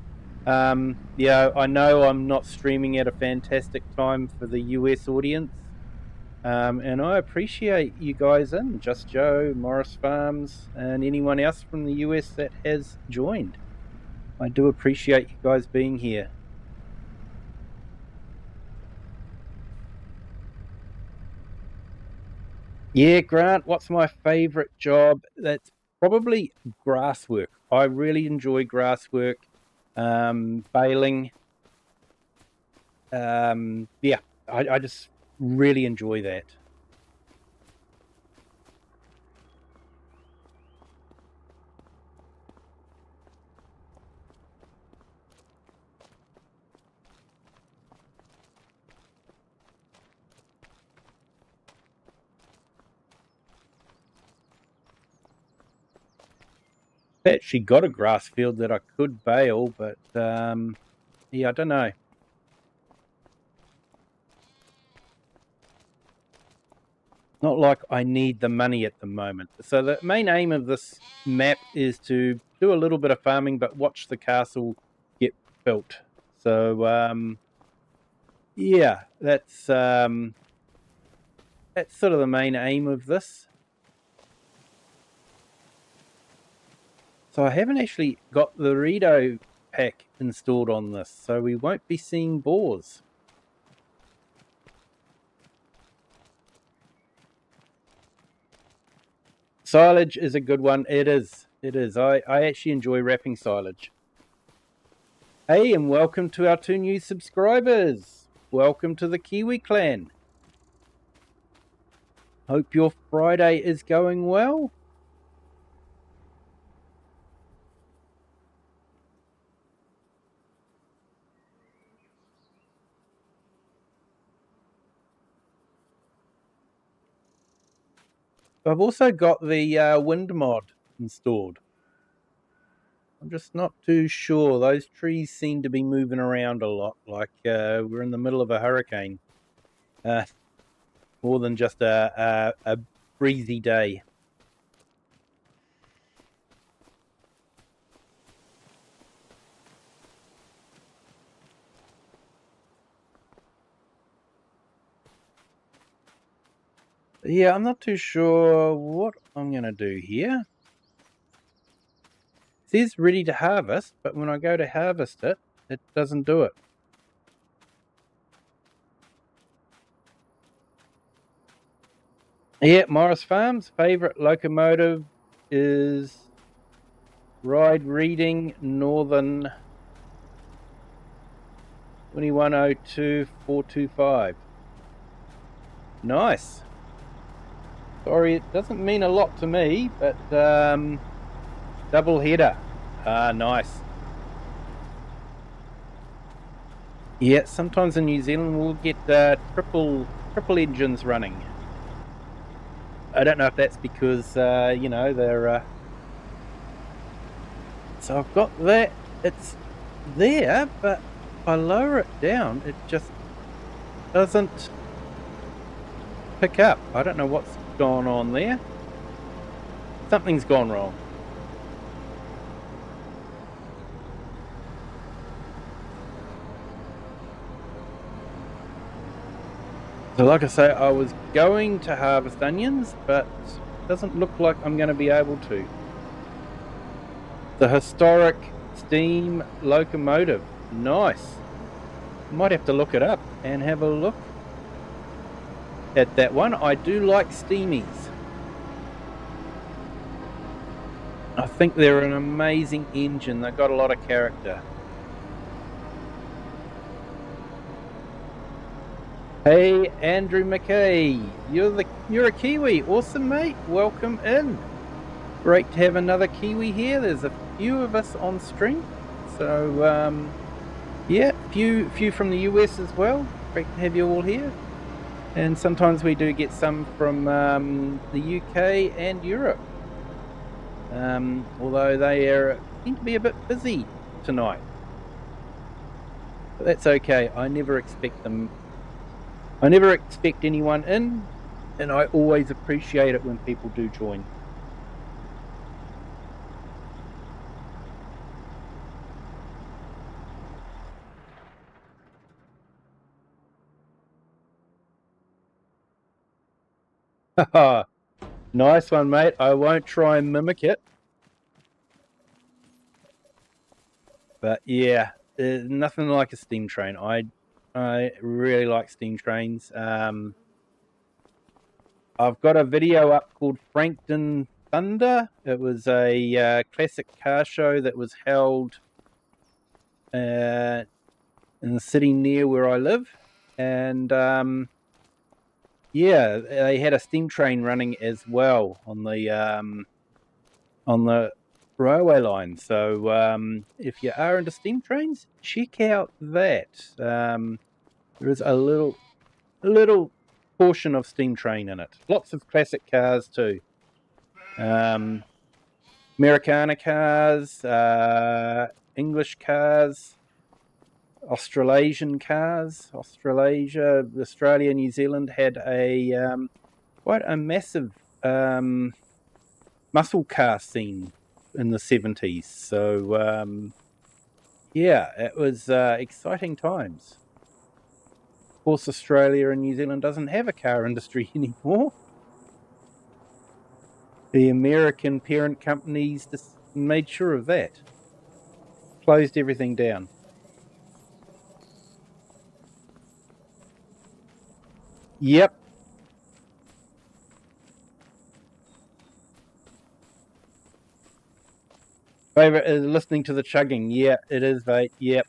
Yeah, I know I'm not streaming at a fantastic time for the US audience. And I appreciate you guys in, Just Joe, Morris Farms, and anyone else from the US that has joined. I do appreciate you guys being here. Yeah, Grant, what's my favorite job? That's probably grass work. I really enjoy grass work, baling. Yeah, I just really enjoy that. I actually got a grass field that I could bale, but yeah, I don't know. Not like I need the money at the moment. So the main aim of this map is to do a little bit of farming, but watch the castle get built. So yeah, that's sort of the main aim of this. So I haven't actually got the Rito pack installed on this, so we won't be seeing boars. Silage is a good one. It is. It is. I actually enjoy wrapping silage. Hey, and welcome to our 2 new subscribers. Welcome to the Kiwi clan. Hope your Friday is going well. I've also got the wind mod installed. I'm just not too sure. Those trees seem to be moving around a lot, like we're in the middle of a hurricane. More than just a breezy day. Yeah, I'm not too sure what I'm going to do here. It says ready to harvest, but when I go to harvest it, it doesn't do it. Yeah, Morris Farms' favourite locomotive is Ride Reading Northern 2102425. Nice. Sorry, it doesn't mean a lot to me, but double header. Nice. Yeah, sometimes in New Zealand we'll get triple engines running. I don't know if that's because they're. So I've got that. It's there, but if I lower it down, it just doesn't pick up. I don't know what's gone on there. Something's gone wrong. So like I say, I was going to harvest onions, but it doesn't look like I'm going to be able to. The historic steam locomotive. Nice. Might have to look it up and have a look at that one. I do like steamies. I think they're an amazing engine. They've got a lot of character. Hey, Andrew McKay, you're a Kiwi. Awesome, mate. Welcome in. Great to have another Kiwi here. There's a few of us on stream, so yeah, few from the US as well. Great to have you all here. And sometimes we do get some from the UK and Europe. Although they seem to be a bit busy tonight. But that's okay. I never expect anyone in, and I always appreciate it when people do join. Nice one, mate. I won't try and mimic it. But yeah, nothing like a steam train. I really like steam trains. I've got a video up called Frankton Thunder. It was a classic car show that was held in the city near where I live, and yeah, they had a steam train running as well on the railway line. So if you are into steam trains, check out that. There is a little portion of steam train in it. Lots of classic cars too. Americana cars, English cars, Australasian cars. Australia, New Zealand had a quite a massive muscle car scene in the 70s. So yeah, it was exciting times. Of course, Australia and New Zealand doesn't have a car industry anymore. The American parent companies just made sure of that. Closed everything down. Yep. Favorite is listening to the chugging. Yeah, it is, mate. Yep.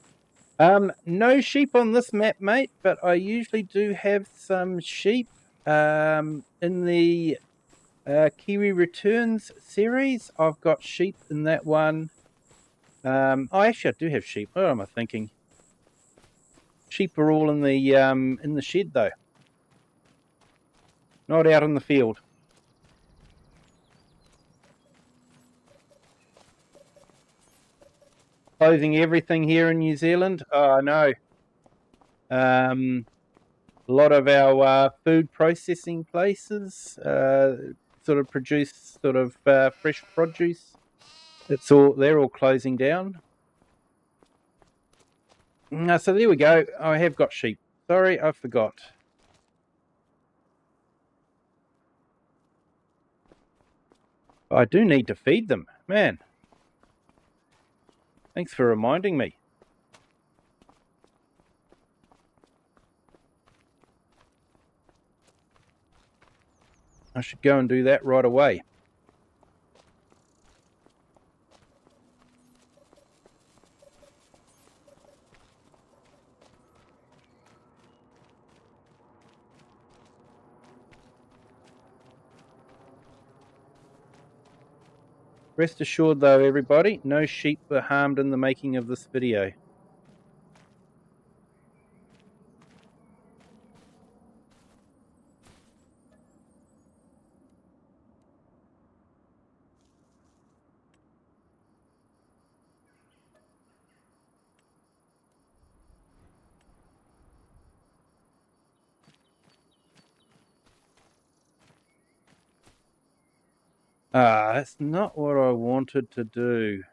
No sheep on this map, mate, but I usually do have some sheep in the Kiwi Returns series. I've got sheep in that one. Actually, I do have sheep. What am I thinking? Sheep are all in the shed, though. Not out in the field. closing everything here in New Zealand. Oh, I know. A lot of our food processing places sort of produce sort of fresh produce. They're all closing down. So there we go. I have got sheep. Sorry, I forgot. I do need to feed them. Man, thanks for reminding me. I should go and do that right away. Rest assured though, everybody, no sheep were harmed in the making of this video. That's not what I wanted to do.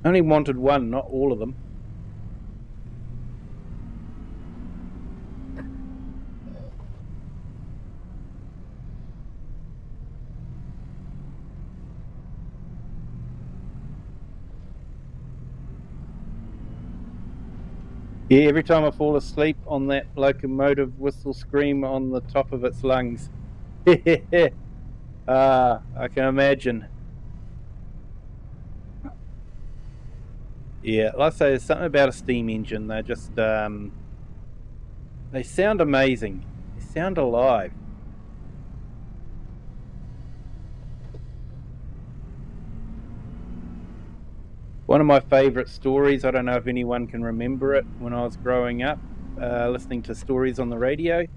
I only wanted one, not all of them. Yeah, every time I fall asleep on that locomotive whistle scream on the top of its lungs. I can imagine. Yeah, like I say, there's something about a steam engine. They just, they sound amazing. They sound alive. One of my favourite stories, I don't know if anyone can remember it, when I was growing up, listening to stories on the radio,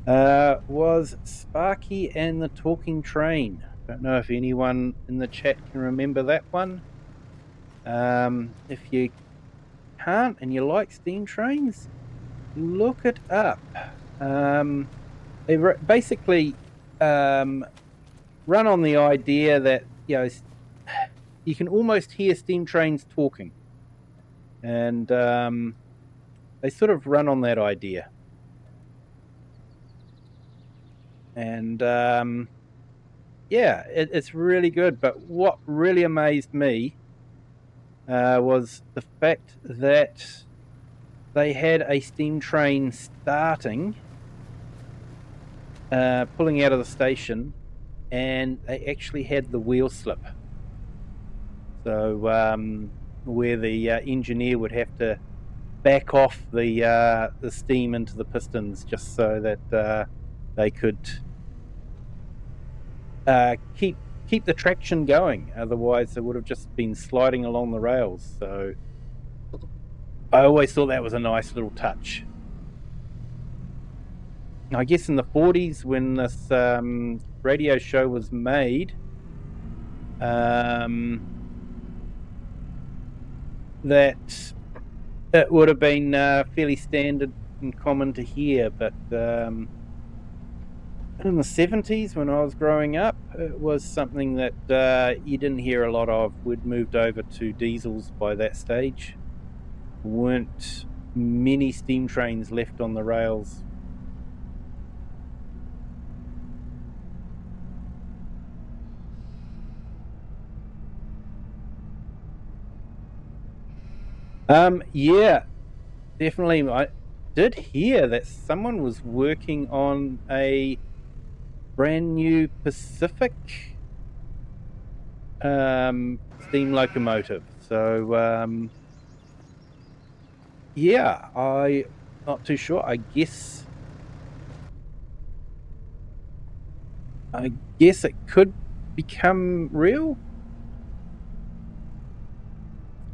was Sparky and the Talking Train. Don't know if anyone in the chat can remember that one. If you can't and you like steam trains, look it up. They basically run on the idea that, you know, you can almost hear steam trains talking, and they sort of run on that idea. And yeah, it's really good. But what really amazed me was the fact that they had a steam train starting, pulling out of the station, and they actually had the wheel slip. So where the engineer would have to back off the steam into the pistons just so that they could keep the traction going. Otherwise, it would have just been sliding along the rails. So I always thought that was a nice little touch. I guess in the 40s, when this radio show was made, that it would have been fairly standard and common to hear, but in the 70s, when I was growing up, it was something that you didn't hear a lot of. We'd moved over to diesels by that stage. Weren't many steam trains left on the rails. Yeah, definitely. I did hear that someone was working on a brand new Pacific steam locomotive. So yeah, I not too sure. I guess it could become real.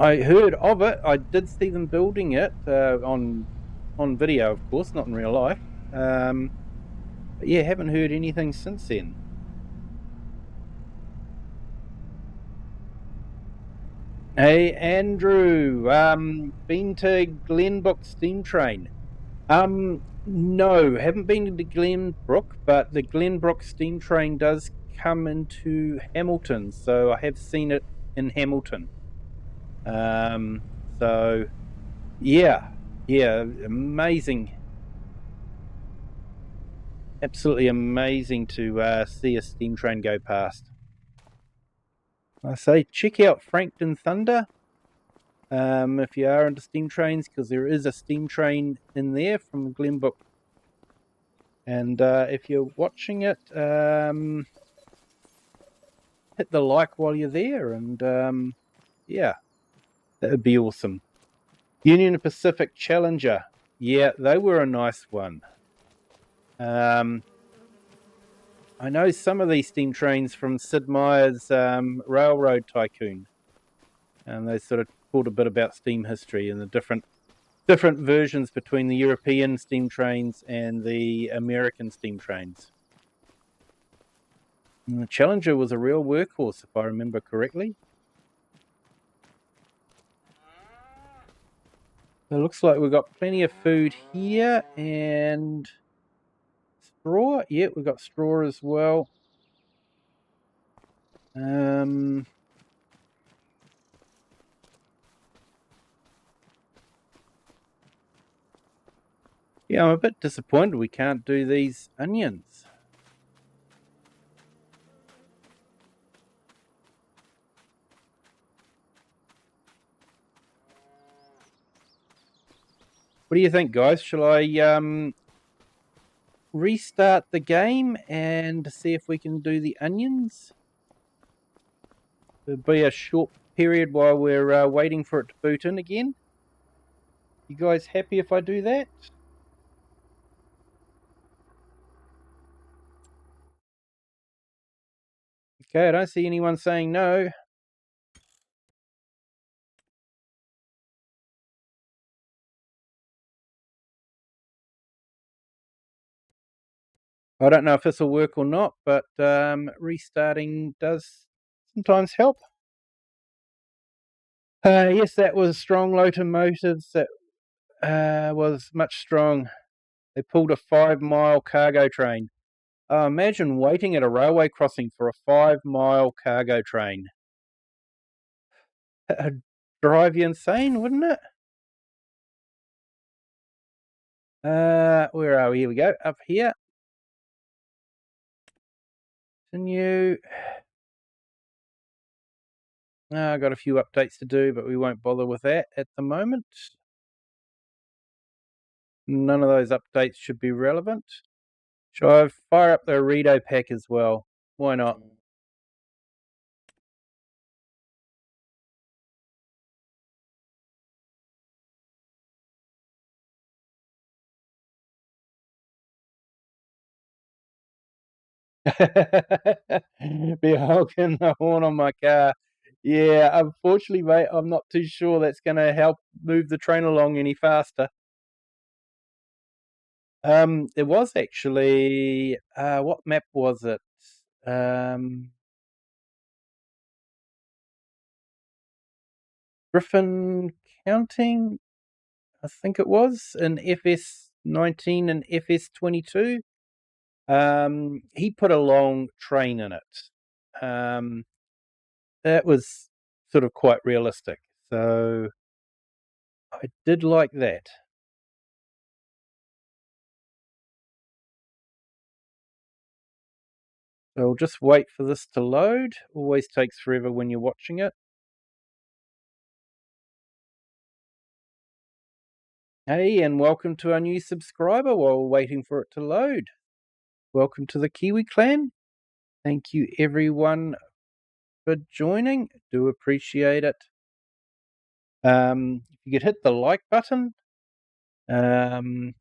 I heard of it. I did see them building it on video, of course, not in real life. But yeah, haven't heard anything since then. Hey Andrew, been to Glenbrook Steam Train? No, haven't been to Glenbrook, but the Glenbrook Steam Train does come into Hamilton, so I have seen it in Hamilton. Um, so yeah, yeah, amazing, absolutely amazing to see a steam train go past. I say check out Frankton Thunder. If you are into steam trains, because there is a steam train in there from Glenbrook. And if you're watching it, hit the like while you're there. And yeah, that would be awesome. Union Pacific Challenger. Yeah, they were a nice one. I know some of these steam trains from Sid Meier's Railroad Tycoon. And they sort of taught a bit about steam history and the different versions between the European steam trains and the American steam trains. And the Challenger was a real workhorse, if I remember correctly. It looks like we've got plenty of food here and straw. Yeah, we've got straw as well. Yeah, I'm a bit disappointed we can't do these onions. What do you think, guys? Shall I restart the game and see if we can do the onions? It'll be a short period while we're waiting for it to boot in again. You guys happy if I do that? Okay, I don't see anyone saying no. I don't know if this will work or not, but restarting does sometimes help. Yes, that was strong locomotives. That was much strong. They pulled a 5 mile cargo train. Imagine waiting at a railway crossing for a 5 mile cargo train. That'd drive you insane, wouldn't it? Where are we? Here we go. Up here. Continue. I've got a few updates to do, but we won't bother with that at the moment. None of those updates should be relevant. Should I fire up the Rito pack as well? Why not? Be honking the horn on my car. Yeah, unfortunately, mate, I'm not too sure that's going to help move the train along any faster. It was actually what map was it? Griffin Counting, I think it was in FS19 and FS22. He put a long train in it. That was sort of quite realistic. So I did like that. So I'll just wait for this to load. Always takes forever when you're watching it. Hey, and welcome to our new subscriber while we're waiting for it to load. Welcome to the Kiwi clan. Thank you everyone for joining. Do appreciate it. If you could hit the like button, even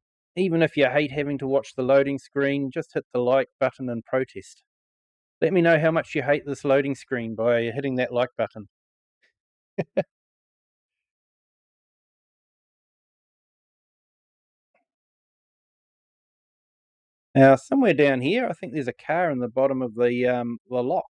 if you hate having to watch the loading screen, just hit the like button and protest. Let me know how much you hate this loading screen by hitting that like button. Now, somewhere down here, I think there's a car in the bottom of the lock.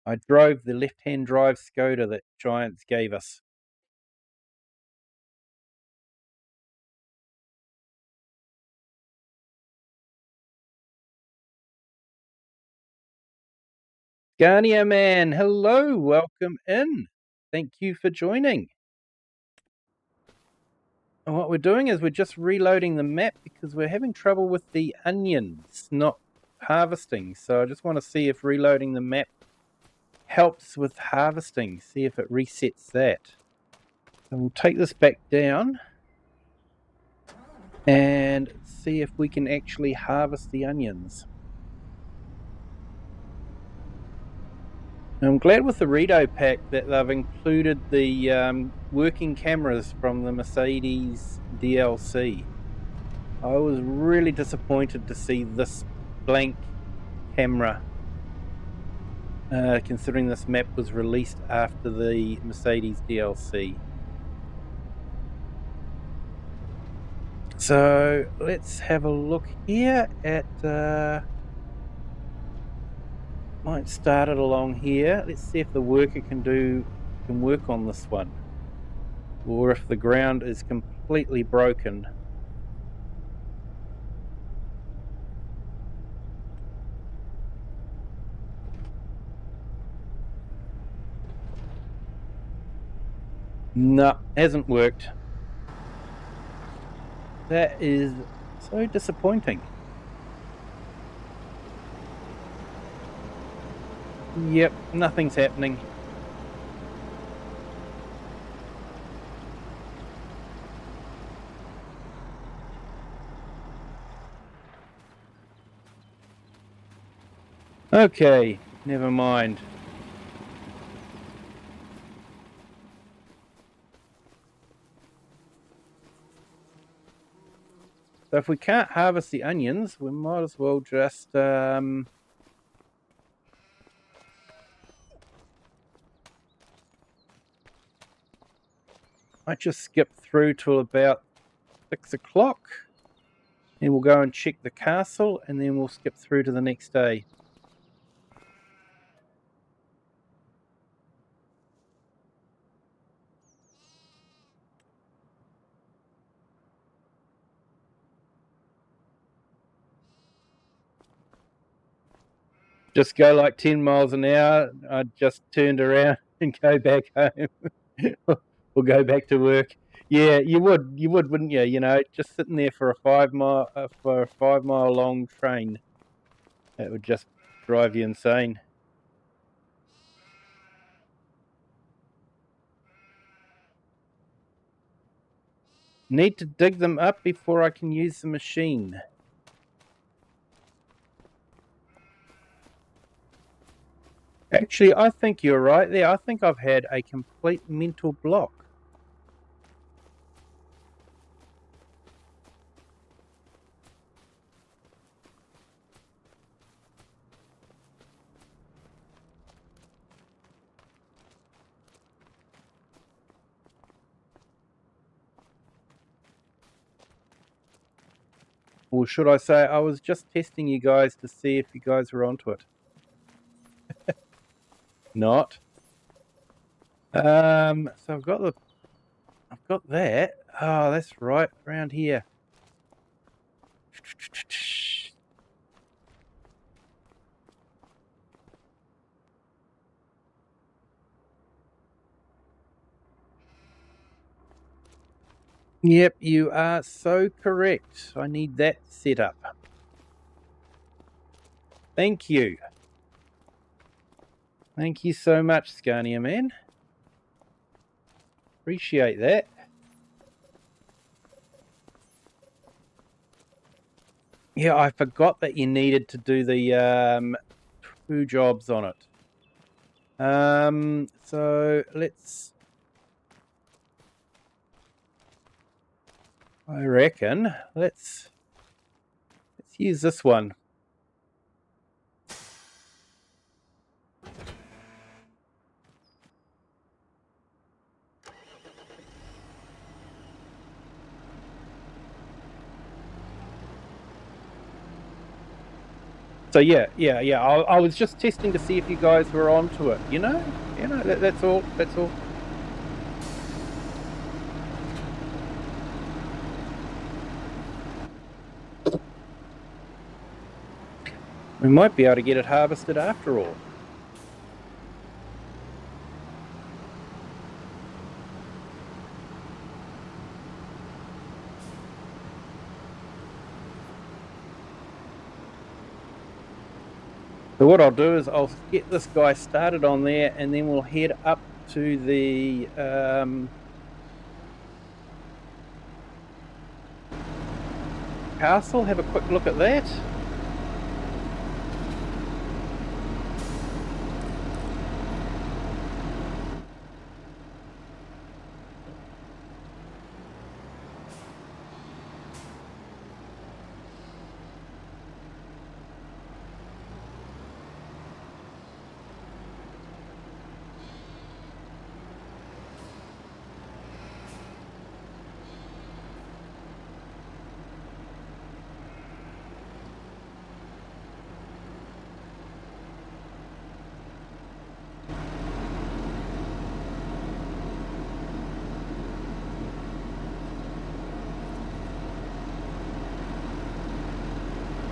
I drove the left-hand drive Skoda that Giants gave us. Garnia Man, hello, welcome in. Thank you for joining. And what we're doing is we're just reloading the map because we're having trouble with the onions not harvesting. So I just want to see if reloading the map helps with harvesting, see if it resets that. So we'll take this back down and see if we can actually harvest the onions. I'm glad with the Rito pack that they've included the working cameras from the Mercedes DLC. I was really disappointed to see this blank camera, considering this map was released after the Mercedes DLC. So let's have a look here at might start it along here. Let's see if the worker can work on this one, or if the ground is completely broken. No, hasn't worked. That is so disappointing. Yep, nothing's happening. Okay, never mind. So if we can't harvest the onions, we might as well just might just skip through till about 6 o'clock, and we'll go and check the castle, and then we'll skip through to the next day. Just go like 10 miles an hour. I just turned around and go back home. We'll go back to work. Yeah, you would, wouldn't you? You know, just sitting there for a 5 mile long train, that would just drive you insane. Need to dig them up before I can use the machine. Actually, I think you're right there. I think I've had a complete mental block. Or should I say, I was just testing you guys to see if you guys were onto it. Not. So I've got that. Oh, that's right, around here. Yep, you are so correct. I need that set up. Thank you. Thank you so much, Scania man. Appreciate that. Yeah, I forgot that you needed to do the 2 jobs on it. So I reckon let's use this one. So yeah. I was just testing to see if you guys were onto it. That's all. We might be able to get it harvested after all. So what I'll do is I'll get this guy started on there, and then we'll head up to the castle, have a quick look at that.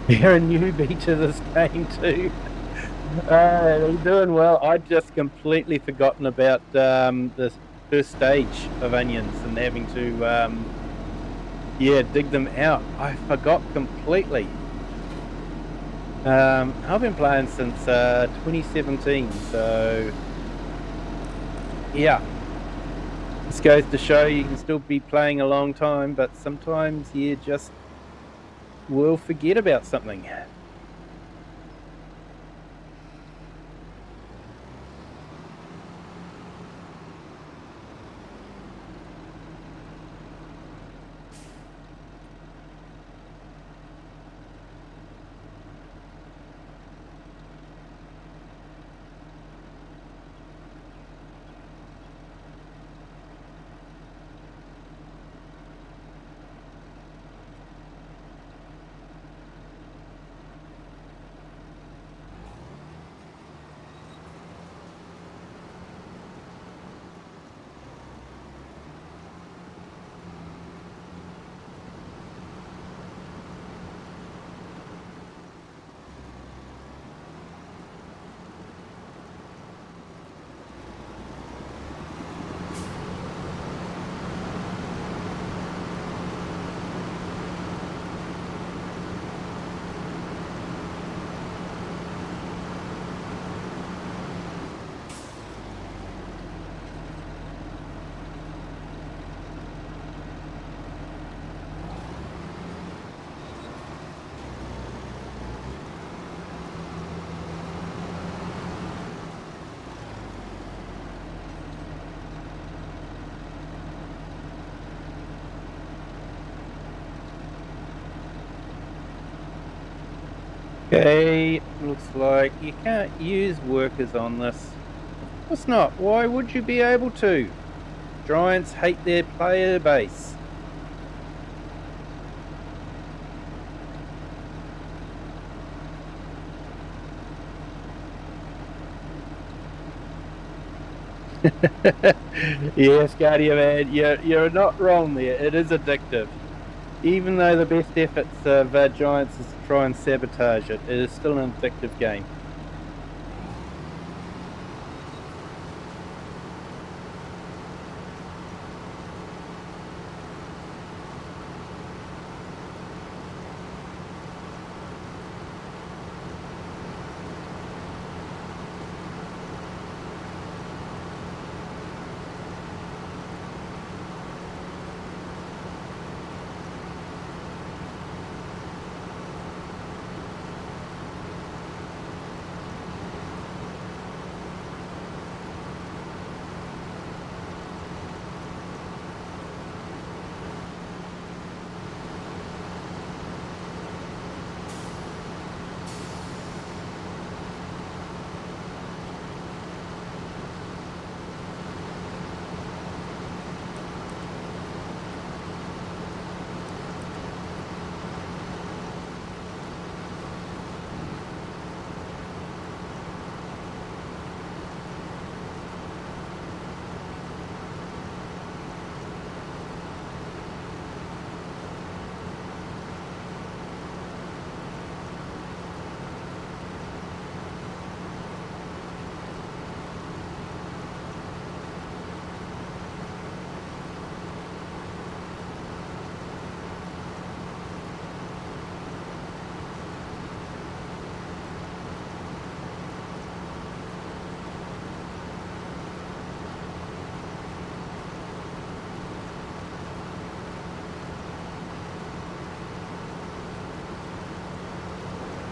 You're a newbie to this game too. You're doing well. I'd just completely forgotten about the first stage of onions and having to dig them out. I forgot completely. I've been playing since 2017, so yeah. This goes to show you can still be playing a long time, but sometimes you just will forget about something. Okay, looks like you can't use workers on this. Of course not. Why would you be able to? Giants hate their player base. Yes, Guardian man, you're not wrong there. It is addictive. Even though the best efforts of Giants is to try and sabotage it, it is still an addictive game.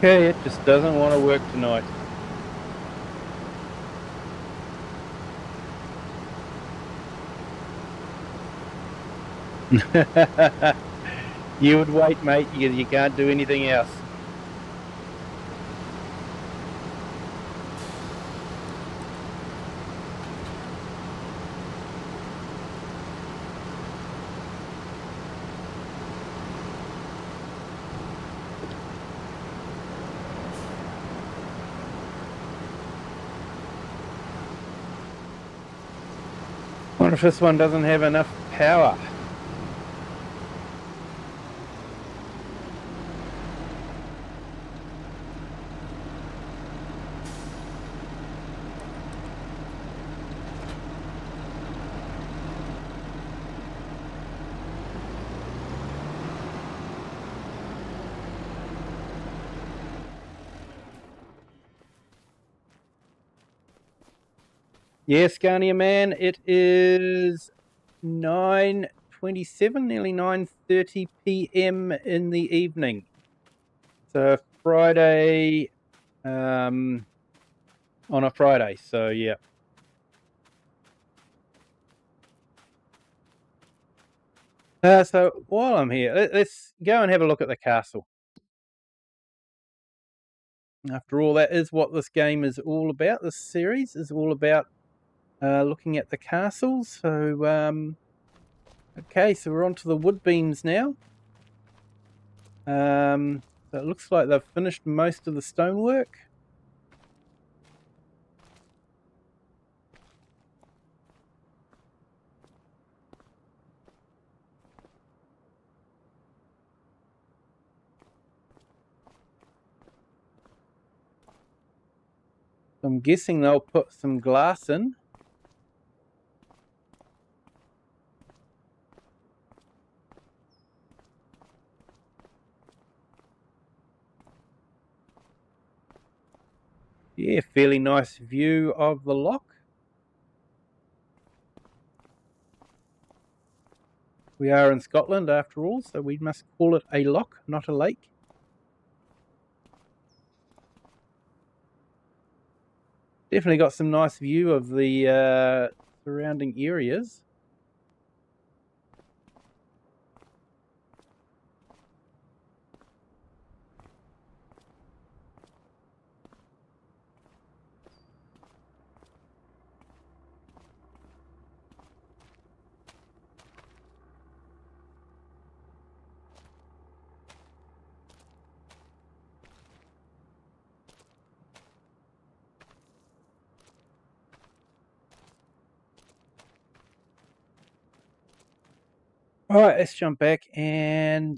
Okay, it just doesn't want to work tonight. You would wait, mate. You can't do anything else. Wonder if this one doesn't have enough power. Yes, Scania man, it is 9:27, nearly 9:30 p.m. in the evening. So Friday, on a Friday. So yeah. So while I'm here, let's go and have a look at the castle. After all, that is what this game is all about. This series is all about looking at the castles. So okay, so we're on to the wood beams now. So it looks like they've finished most of the stonework. I'm guessing they'll put some glass in. Yeah, fairly nice view of the loch. We are in Scotland after all, so we must call it a loch, not a lake. Definitely got some nice view of the surrounding areas. All right, let's jump back and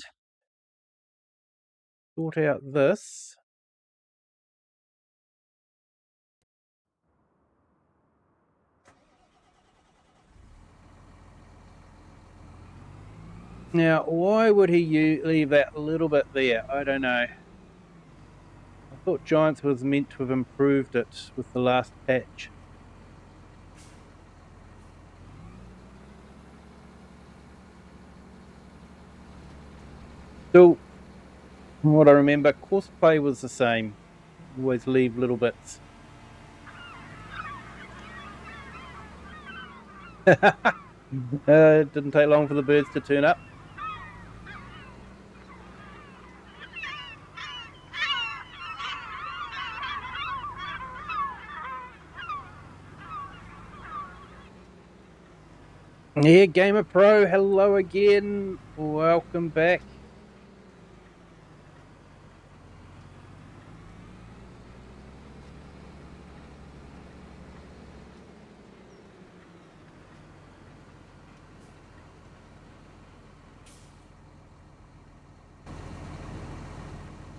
sort out this. Now, why would he leave that little bit there? I don't know. I thought Giants was meant to have improved it with the last patch. Still, from what I remember, course play was the same. Always leave little bits. It didn't take long for the birds to turn up. Yeah, Gamer Pro, hello again. Welcome back.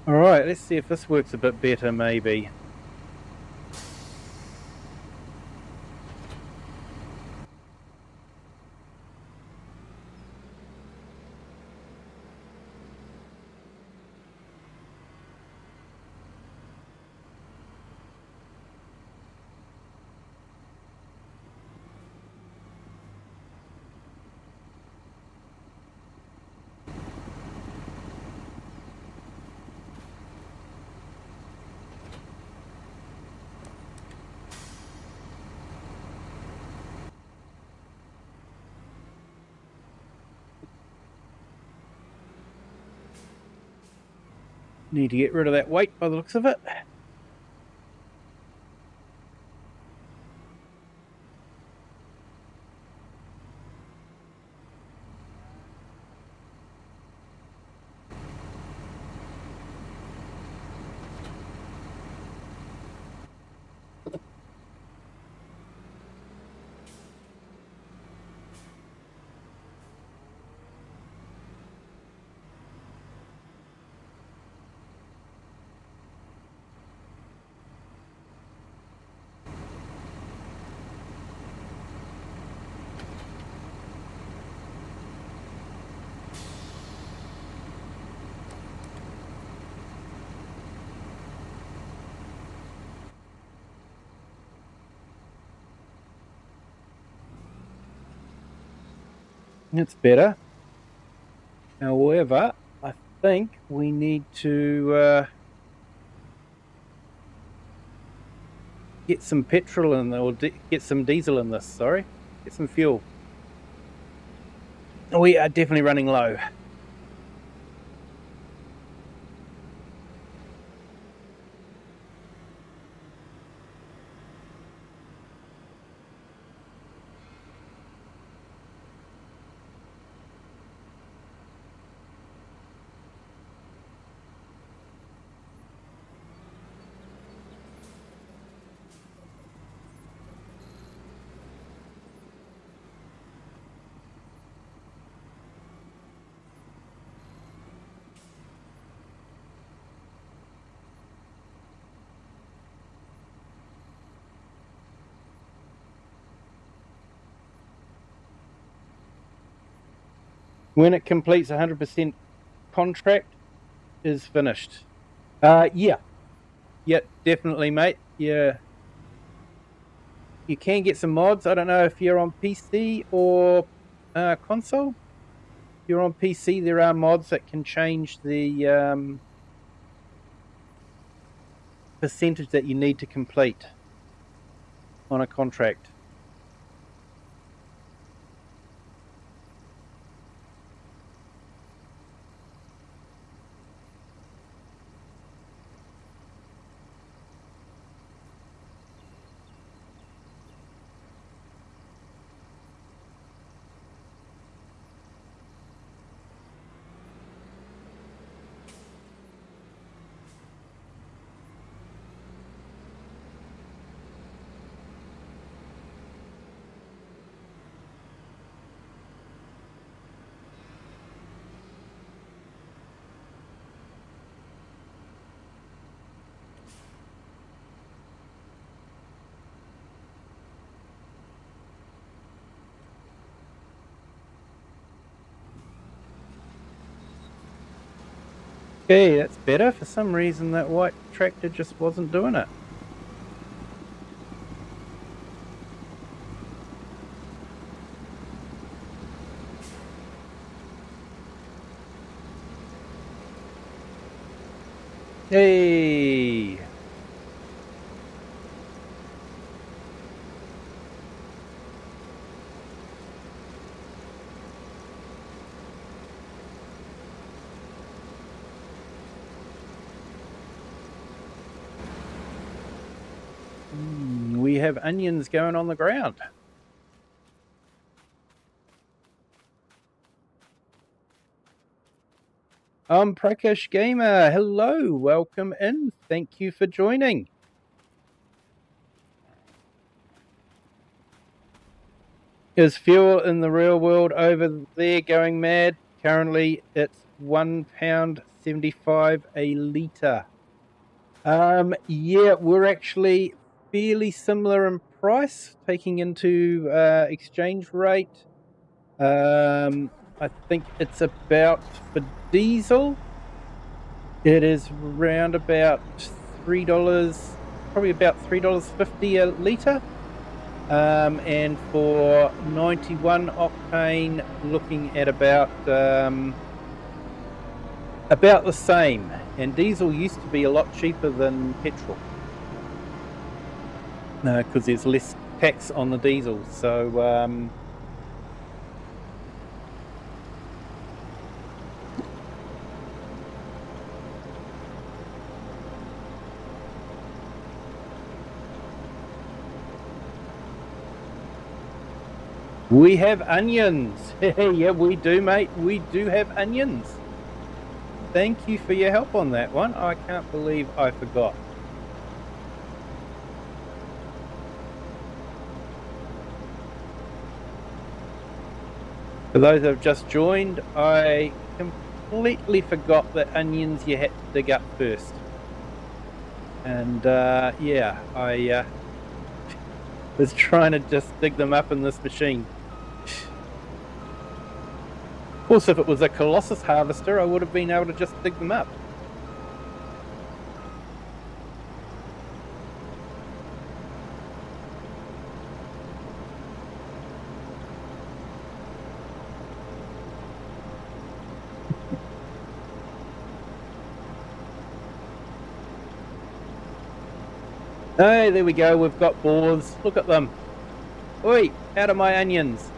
All right, let's see if this works a bit better, maybe. Need to get rid of that weight by the looks of it. It's better. However, I think we need to get some petrol in there, or get some diesel in this, sorry. Get some fuel. We are definitely running low. When it completes 100% contract is finished. Yeah, definitely, mate. Yeah, you can get some mods. I don't know if you're on PC or console. If you're on PC, there are mods that can change the percentage that you need to complete on a contract. Okay, that's better. For some reason, that white tractor just wasn't doing it. Hey! We have onions going on the ground. I'm Prakash Gamer. Hello, welcome in. Thank you for joining. Is fuel in the real world over there going mad? Currently, it's £1.75 a litre. Yeah, we're actually fairly similar in price, taking into exchange rate. I think it's about, for diesel, it is around about $3, probably about $3.50 a litre. And for 91 octane, looking at about the same. And diesel used to be a lot cheaper than petrol, because there's less tax on the diesel. So We have onions. Yeah, we do, mate. We do have onions. Thank you for your help on that one. I can't believe I forgot. For those that have just joined, I completely forgot that onions you had to dig up first. And yeah, I was trying to just dig them up in this machine. Of course, if it was a Colossus harvester, I would have been able to just dig them up. Hey, there we go. We've got boars. Look at them. Oi, out of my onions.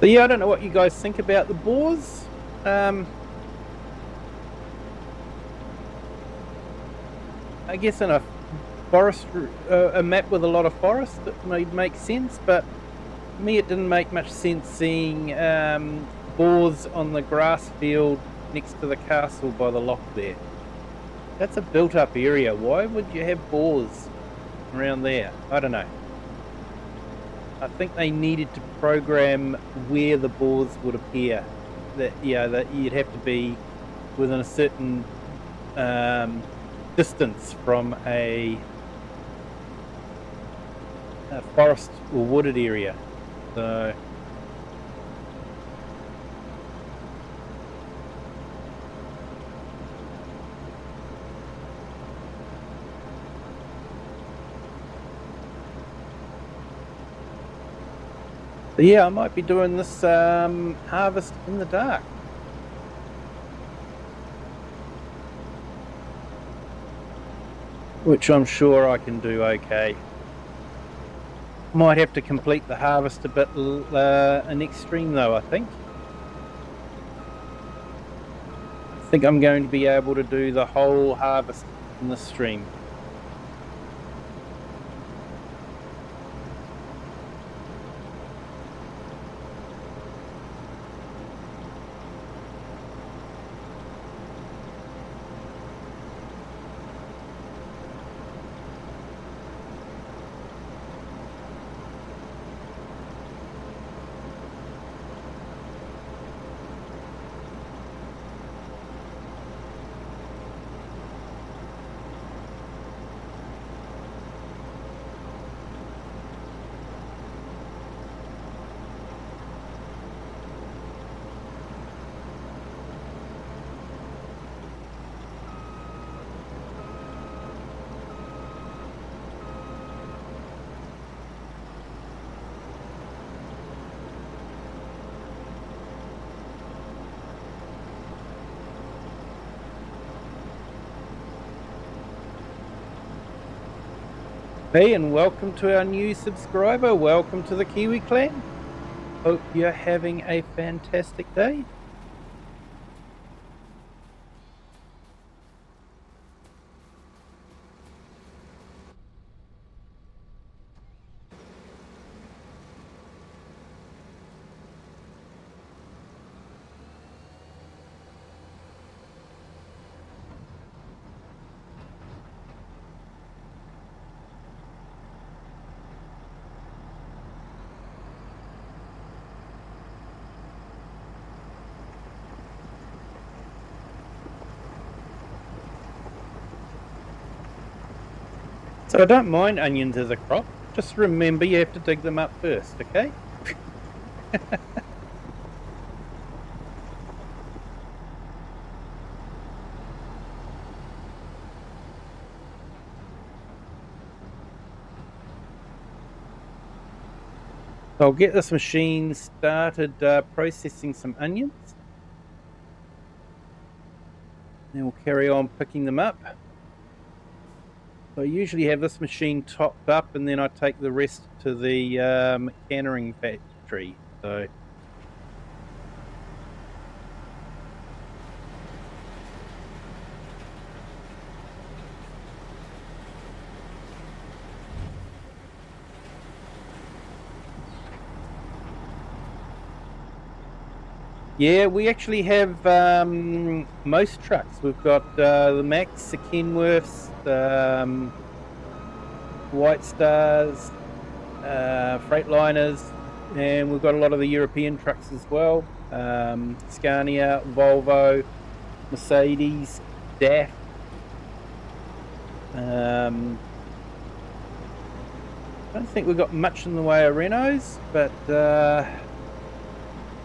So yeah, I don't know what you guys think about the boars. I guess in a forest, a map with a lot of forest, it might make sense, but for me it didn't make much sense seeing boars on the grass field next to the castle by the loch there. That's a built-up area. Why would you have boars around there? I don't know. I think they needed to program where the boars would appear. That you'd have to be within a certain distance from a forest or wooded area. So yeah, I might be doing this harvest in the dark. Which I'm sure I can do okay. Might have to complete the harvest a bit next stream though, I think. I think I'm going to be able to do the whole harvest in this stream. Hey, and welcome to our new subscriber. Welcome to the Kiwi clan. Hope you're having a fantastic day. So I don't mind onions as a crop. Just remember you have to dig them up first, okay? I'll get this machine started processing some onions. Then we'll carry on picking them up. I usually have this machine topped up and then I take the rest to the cannering factory. So Yeah, we actually have most trucks. We've got the Max, the Kenworths, White Stars, Freightliners, and we've got a lot of the European trucks as well. Scania, Volvo, Mercedes, DAF. I don't think we've got much in the way of Renaults, but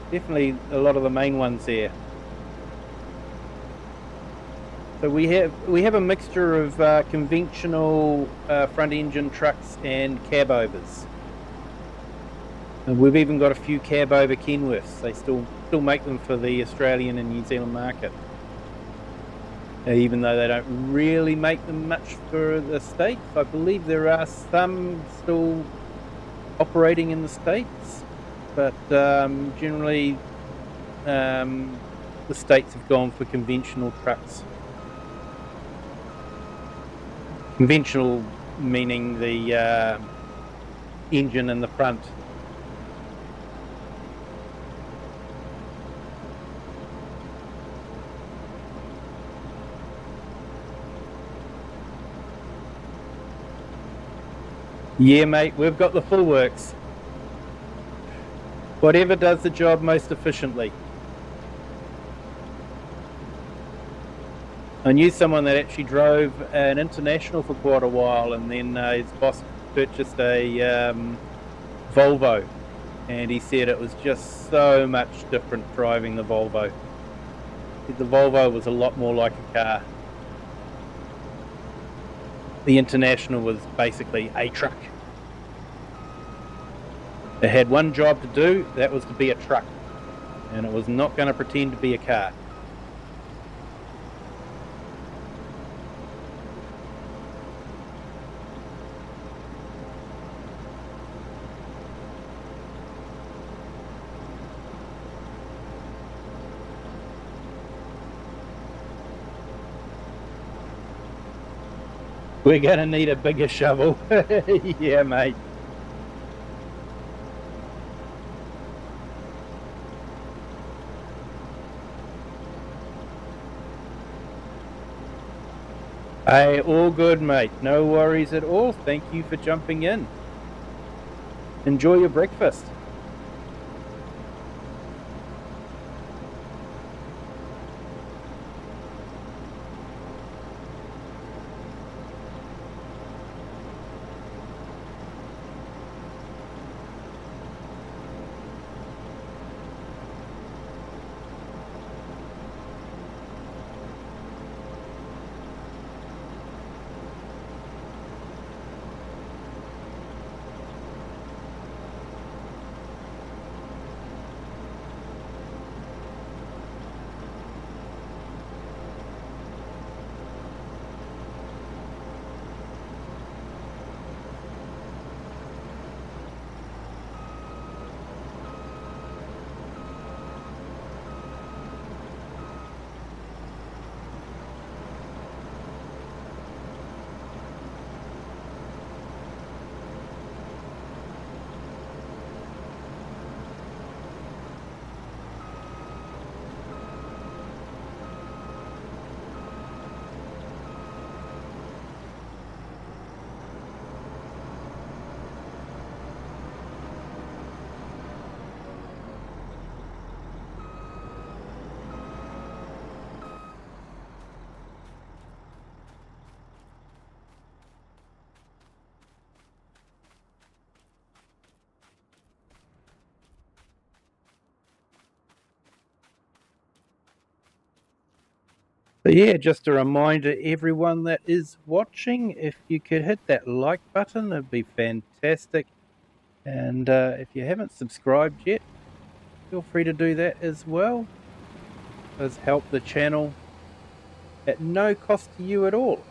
definitely a lot of the main ones there. So we have a mixture of conventional front engine trucks and cab overs. And we've even got a few cab over Kenworths. They still make them for the Australian and New Zealand market, even though they don't really make them much for the States. I believe there are some still operating in the States, but generally the States have gone for conventional trucks. Conventional meaning the engine in the front. Yeah, mate, we've got the full works. Whatever does the job most efficiently. I knew someone that actually drove an International for quite a while, and then his boss purchased a Volvo, and he said it was just so much different driving the Volvo. The Volvo was a lot more like a car. The International was basically a truck. It had one job to do, that was to be a truck, and it was not going to pretend to be a car. We're going to need a bigger shovel. Yeah, mate. Hey, all good, mate. No worries at all. Thank you for jumping in. Enjoy your breakfast. But yeah, just a reminder, everyone that is watching, if you could hit that like button, it'd be fantastic. And if you haven't subscribed yet, feel free to do that as well. It does help the channel at no cost to you at all.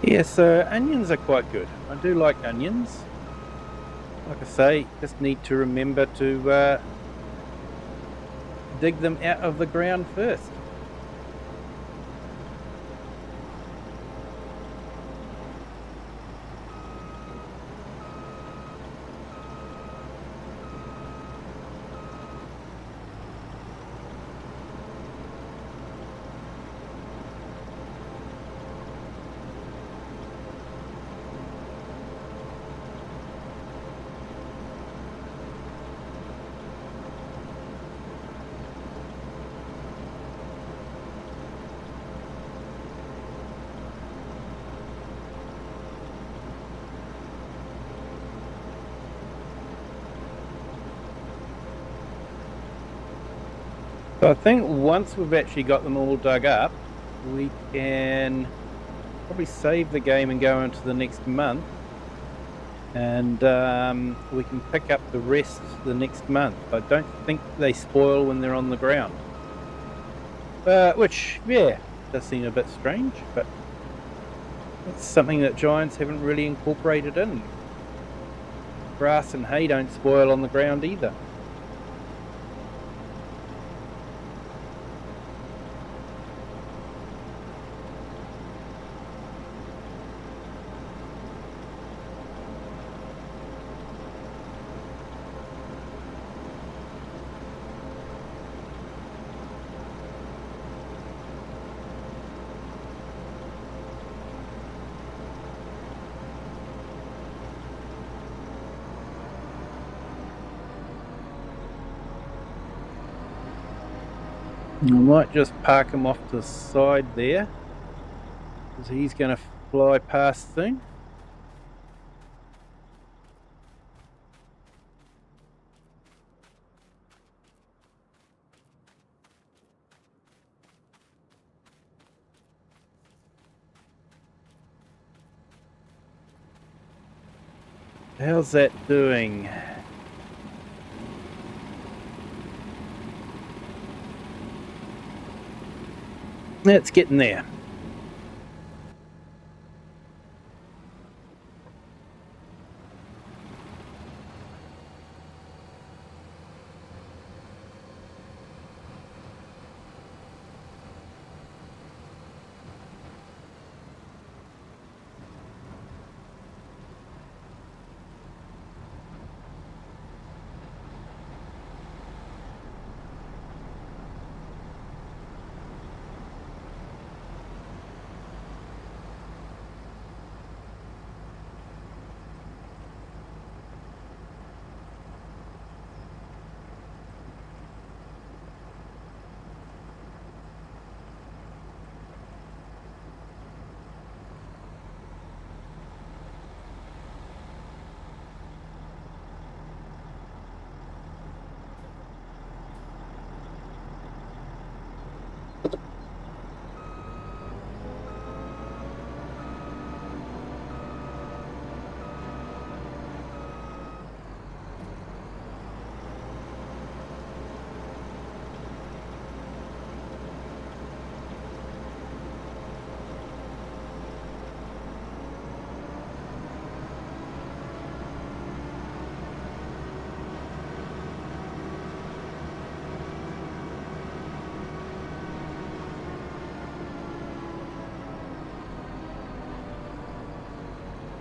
Yeah, so onions are quite good. I do like onions. Like I say, just need to remember to dig them out of the ground first. So I think once we've actually got them all dug up, we can probably save the game and go into the next month. And we can pick up the rest the next month. I don't think they spoil when they're on the ground. Which, yeah, does seem a bit strange, but it's something that giants haven't really incorporated in. Grass and hay don't spoil on the ground either. I might just park him off to the side there, because he's going to fly past soon. How's that doing? It's getting there.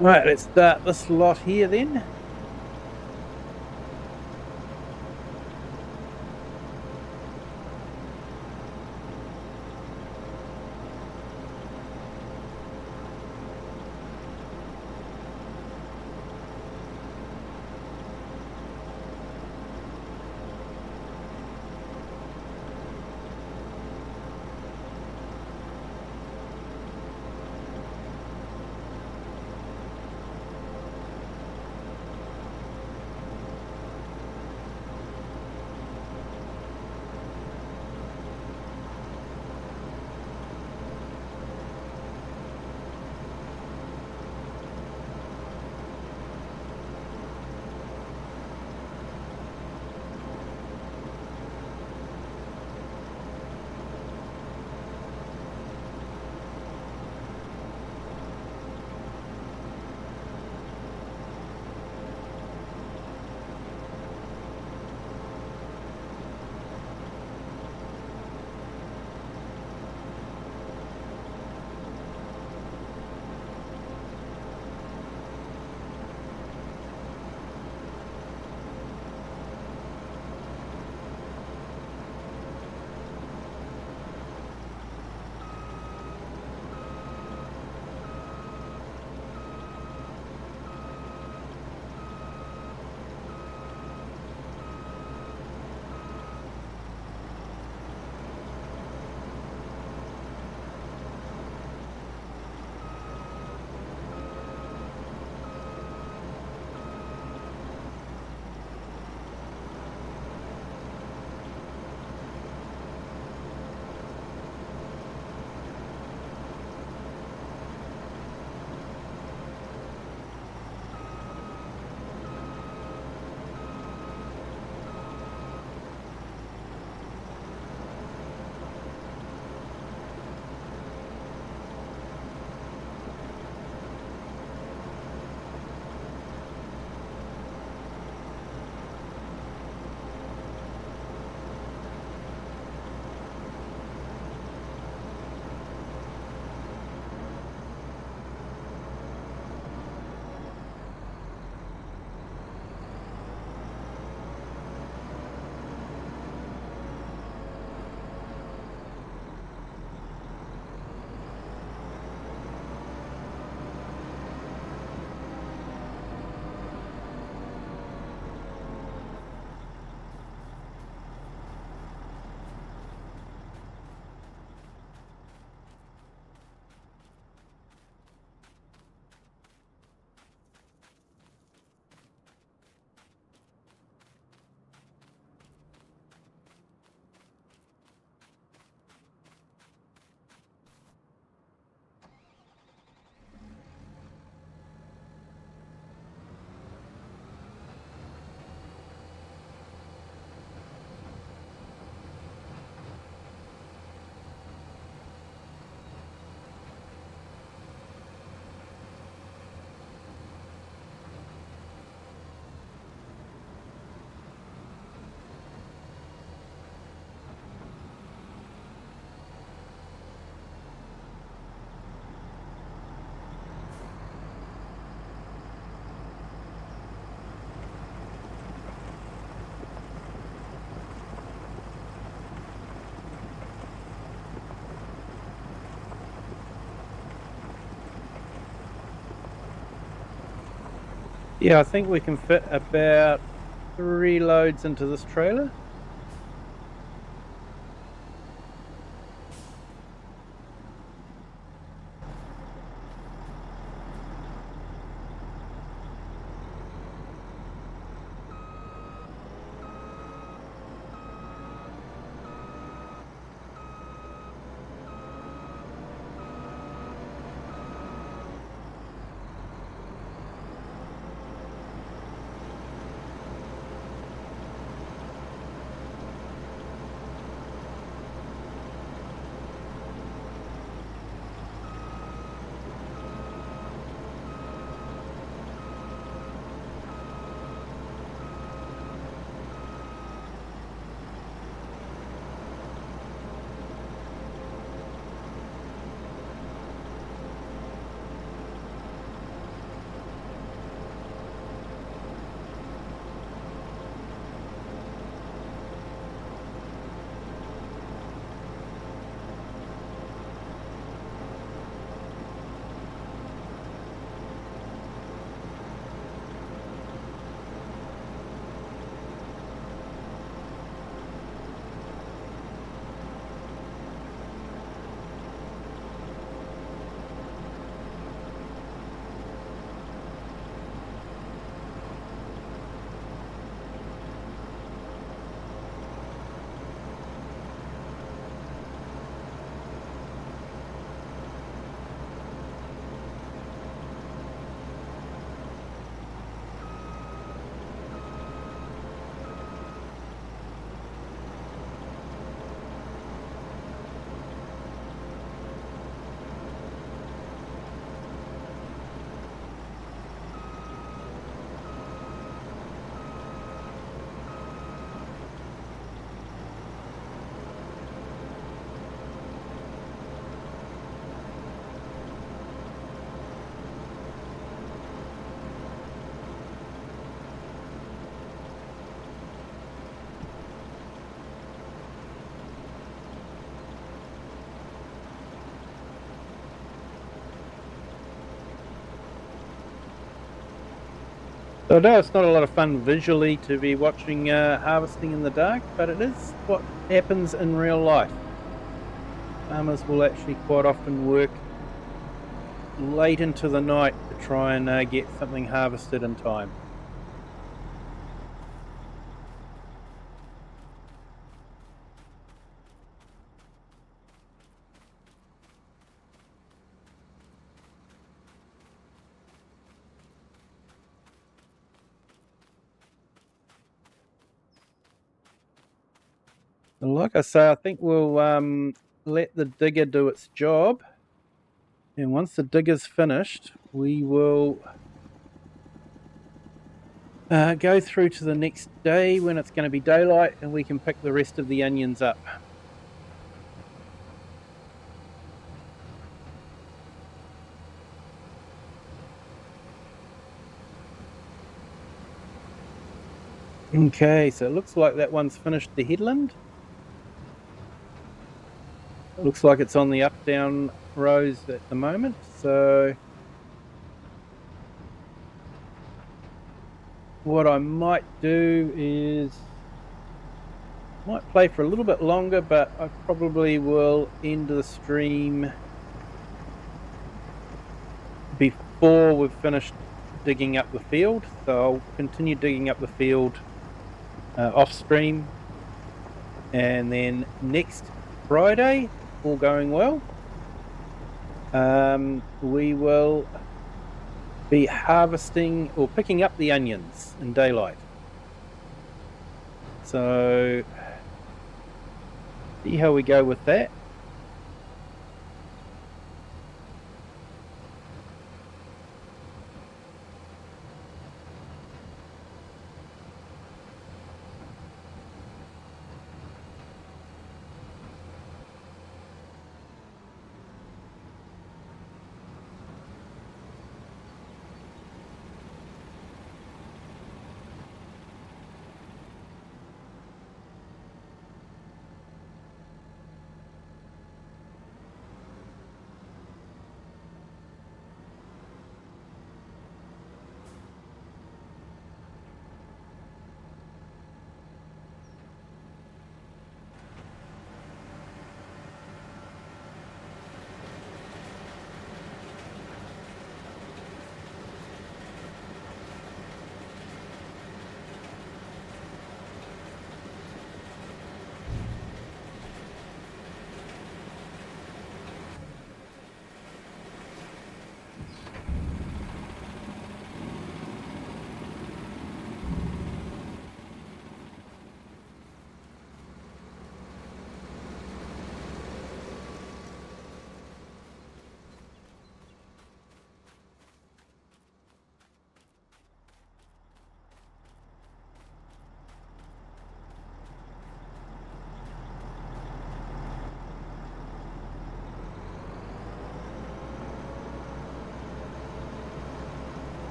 Right, let's start this lot here then. Yeah, I think we can fit about 3 loads into this trailer. So no, it's not a lot of fun visually to be watching harvesting in the dark, but it is what happens in real life. Farmers will actually quite often work late into the night to try and get something harvested in time. Like I say, I think we'll let the digger do its job. And once the digger's finished, we will go through to the next day when it's going to be daylight and we can pick the rest of the onions up. Okay, so it looks like that one's finished the headland. It looks like it's on the up-down rows at the moment, so what I might do is might play for a little bit longer, but I probably will end the stream before we've finished digging up the field. So I'll continue digging up the field off stream, and then next Friday, all going well, we will be harvesting or picking up the onions in daylight. So see how we go with that.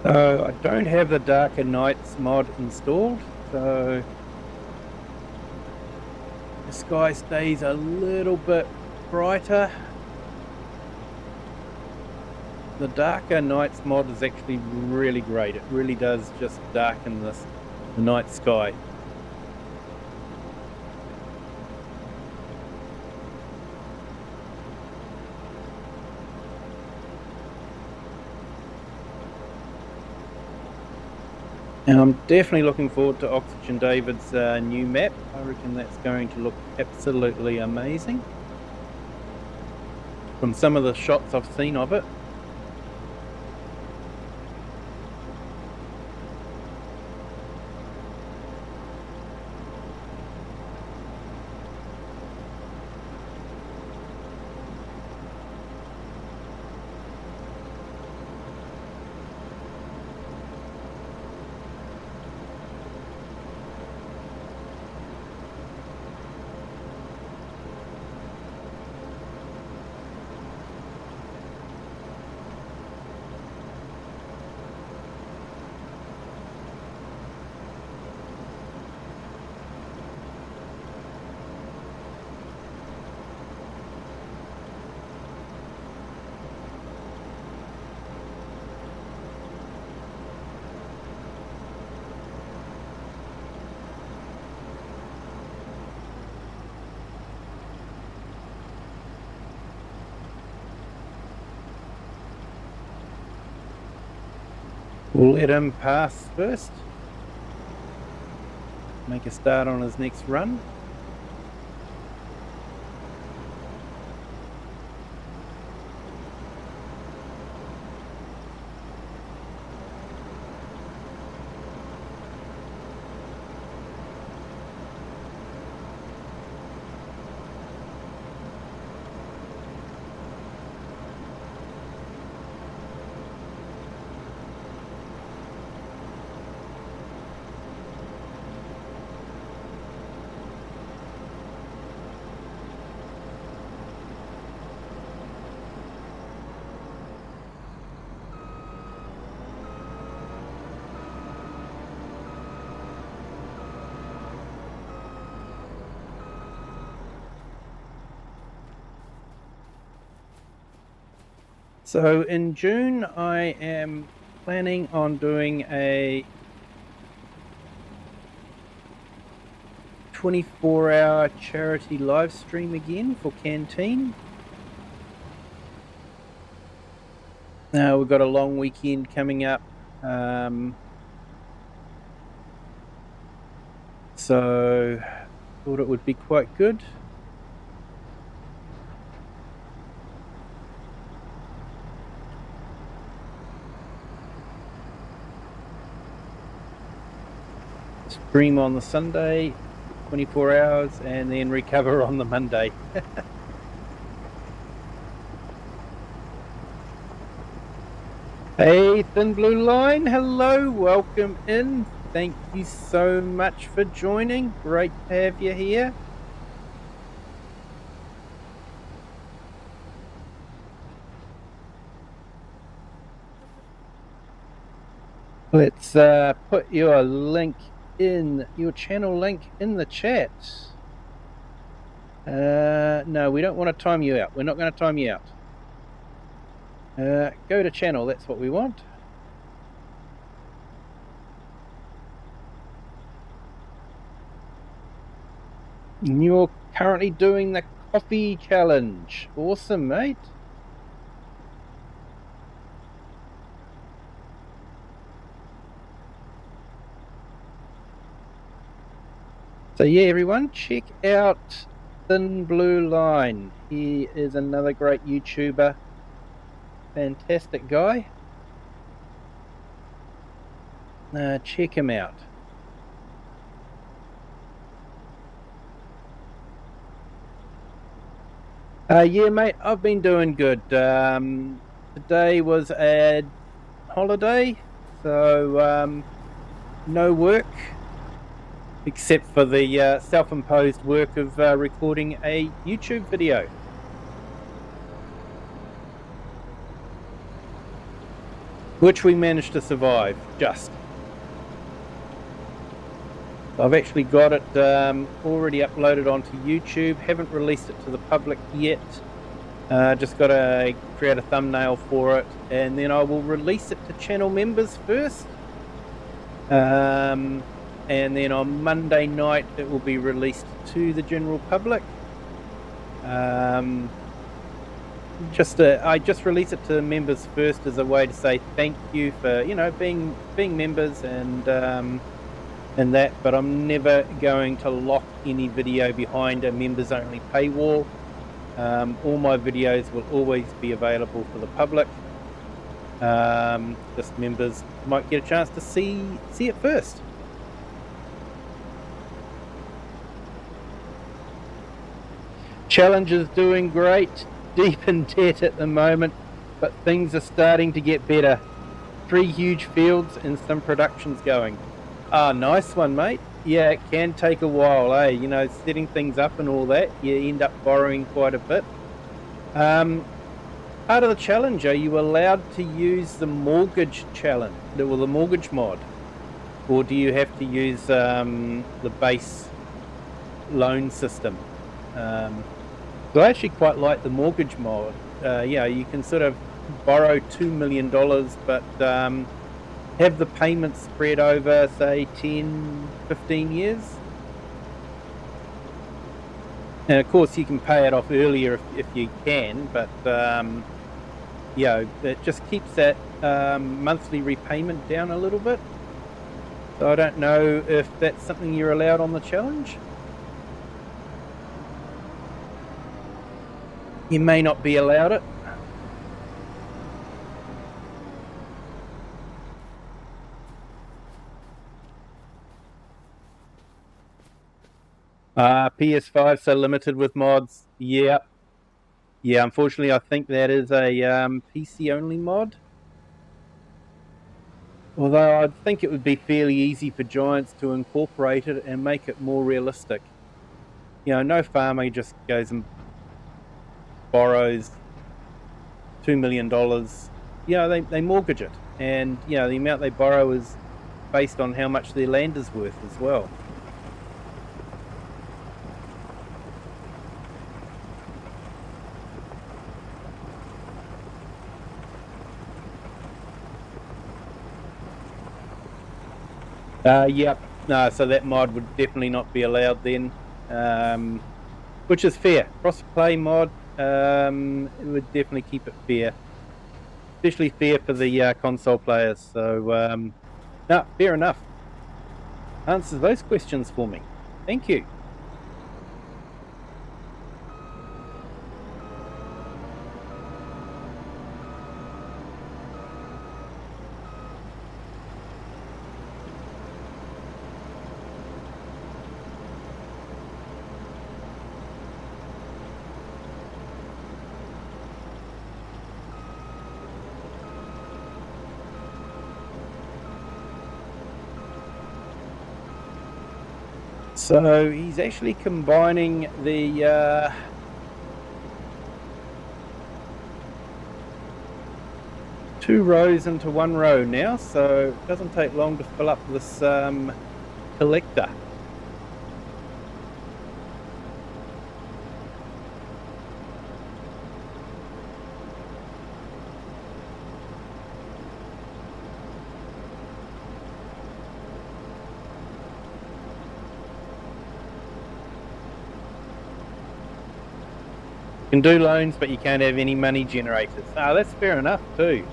So I don't have the Darker Nights mod installed, so the sky stays a little bit brighter. The Darker Nights mod is actually really great. It really does just darken the night sky. And I'm definitely looking forward to Oxygen David's new map. I reckon that's going to look absolutely amazing from some of the shots I've seen of it. We'll let him pass first. Make a start on his next run. So in June, I am planning on doing a 24-hour charity live stream again for Canteen. Now we've got a long weekend coming up, so thought it would be quite good. Stream on the Sunday, 24 hours, and then recover on the Monday. Hey, Thin Blue Line, hello, welcome in. Thank you so much for joining. Great to have you here. Let's put your link in, your channel link in the chat. No, we don't want to time you out. We're not going to time you out. Go to channel, that's what we want. And you're currently doing the coffee challenge. Awesome, mate. So yeah, everyone, check out Thin Blue Line. He is another great YouTuber. Fantastic guy. Check him out. Yeah, mate, I've been doing good. Today was a holiday, so no work, except for the self-imposed work of recording a YouTube video. which we managed to survive, just. I've actually got it already uploaded onto YouTube, haven't released it to the public yet. Just got to create a thumbnail for it, and then I will release it to channel members first. And then on Monday night it will be released to the general public. I just release it to members first as a way to say thank you for being members and that, but I'm never going to lock any video behind a members only paywall. All my videos will always be available for the public. Just members might get a chance to see it first. Challenge is doing great, deep in debt at the moment, but things are starting to get better. 3 huge fields and some productions going. Ah, nice one, mate. Yeah, it can take a while, eh? Setting things up and all that, you end up borrowing quite a bit. Part of the challenge, are you allowed to use the mortgage challenge, or the mortgage mod? Or do you have to use the base loan system? So I actually quite like the mortgage mod. You can sort of borrow $2 million, but have the payments spread over, say, 10, 15 years. And of course you can pay it off earlier if you can, but it just keeps that monthly repayment down a little bit. So I don't know if that's something you're allowed on the challenge. You may not be allowed it. PS5 so limited with mods. Yeah, unfortunately I think that is a PC only mod. Although I'd think it would be fairly easy for Giants to incorporate it and make it more realistic. No farmer just goes and borrows $2 million. They mortgage it, and the amount they borrow is based on how much their land is worth as well. Yep. No, so that mod would definitely not be allowed then, which is fair. Cross-play mod, it would definitely keep it fair, especially fair for the console players. So, no, fair enough. Answers those questions for me. Thank you. So he's actually combining the two rows into one row now, so it doesn't take long to fill up this collector. You can do loans, but you can't have any money generators. Ah, that's fair enough too.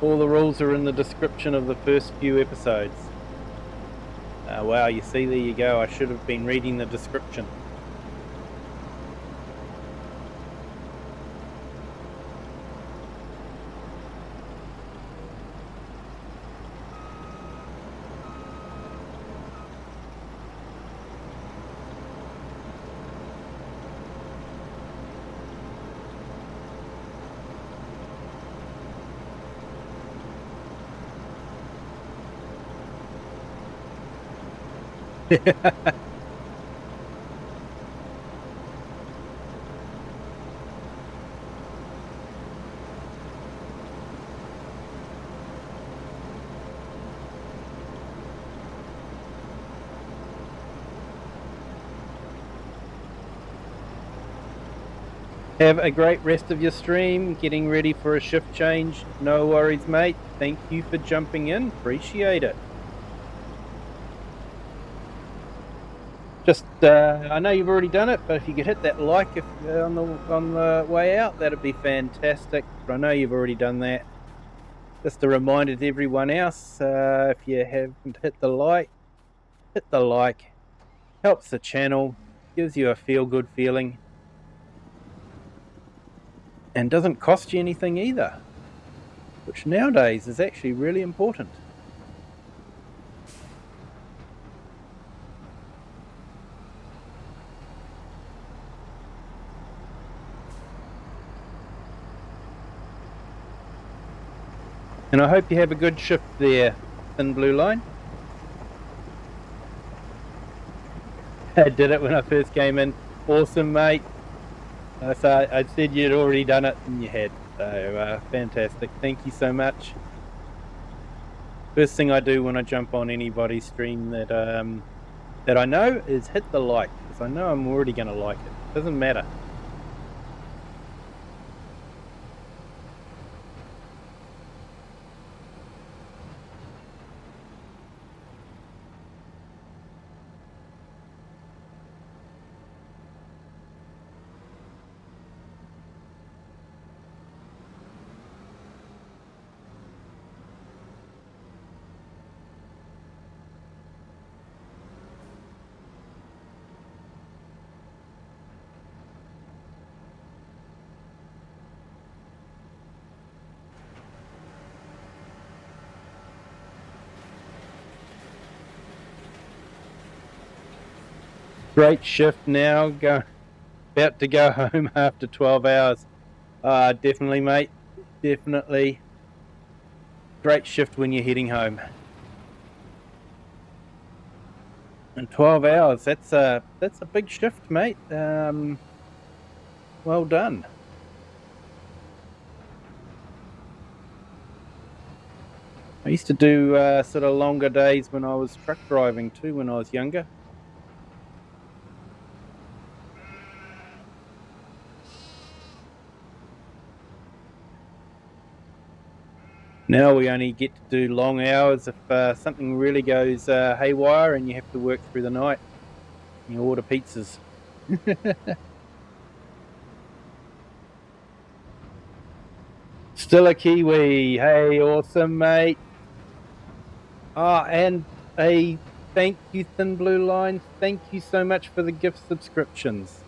All the rules are in the description of the first few episodes. Wow, you see, there you go. I should have been reading the description. Have a great rest of your stream, getting ready for a shift change. No worries, mate. Thank you for jumping in. Appreciate it. Just, I know you've already done it, but if you could hit that like on the way out, that'd be fantastic. But I know you've already done that. Just a reminder to everyone else, if you haven't hit the like. Hit the like. Helps the channel, gives you a feel-good feeling, and doesn't cost you anything either, which nowadays is actually really important. And I hope you have a good shift there, Thin Blue Line. I did it when I first came in. Awesome, mate. So I said you'd already done it, and you had. So fantastic. Thank you so much. First thing I do when I jump on anybody's stream that I know is hit the like, because I know I'm already going to like it. Doesn't matter. Great shift now. About to go home after 12 hours. Definitely, mate. Definitely. Great shift when you're heading home. And 12 hours, that's a big shift, mate. Well done. I used to do sort of longer days when I was truck driving too, when I was younger. Now we only get to do long hours if something really goes haywire and you have to work through the night. You order pizzas. Still a Kiwi. Hey, awesome, mate. And a thank you, Thin Blue Line. Thank you so much for the gift subscriptions.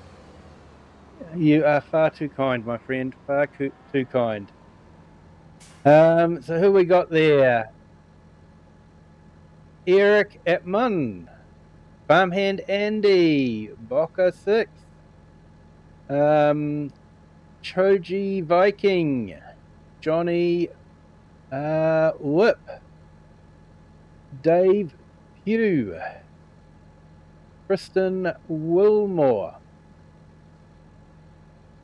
You are far too kind, my friend. Far too kind. So who we got there? Eric Atman, Farmhand Andy, Boca 6, Choji Viking, Johnny Whip, Dave Pugh, Kristen Wilmore,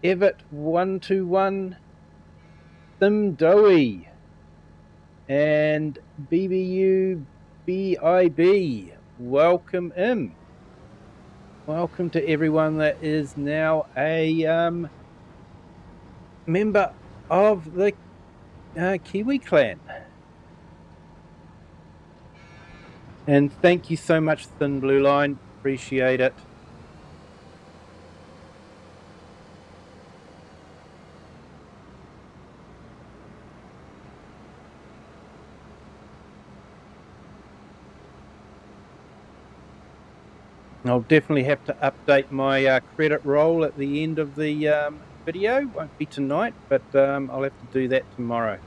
Everett 121, Sim Dowie, and BBU BIB. Welcome in. Welcome to everyone that is now a member of the Kiwi clan. And thank you so much, Thin Blue Line. Appreciate it. I'll definitely have to update my credit roll at the end of the video. Won't be tonight, but I'll have to do that tomorrow.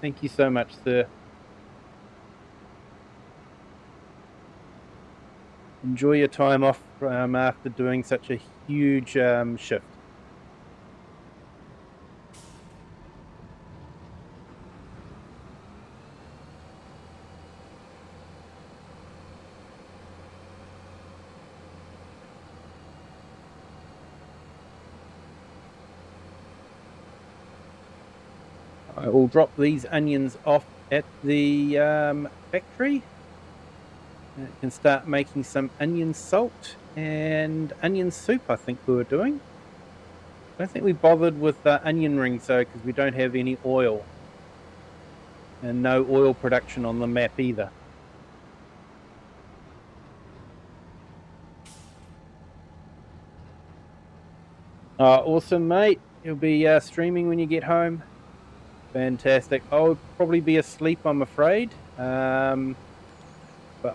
Thank you so much, sir. Enjoy your time off after doing such a huge shift. I will drop these onions off at the factory. I can start making some onion salt and onion soup, I think we were doing. I don't think we bothered with onion rings though, because we don't have any oil. And no oil production on the map either. Awesome, mate. You'll be streaming when you get home. Fantastic. I'll probably be asleep, I'm afraid. But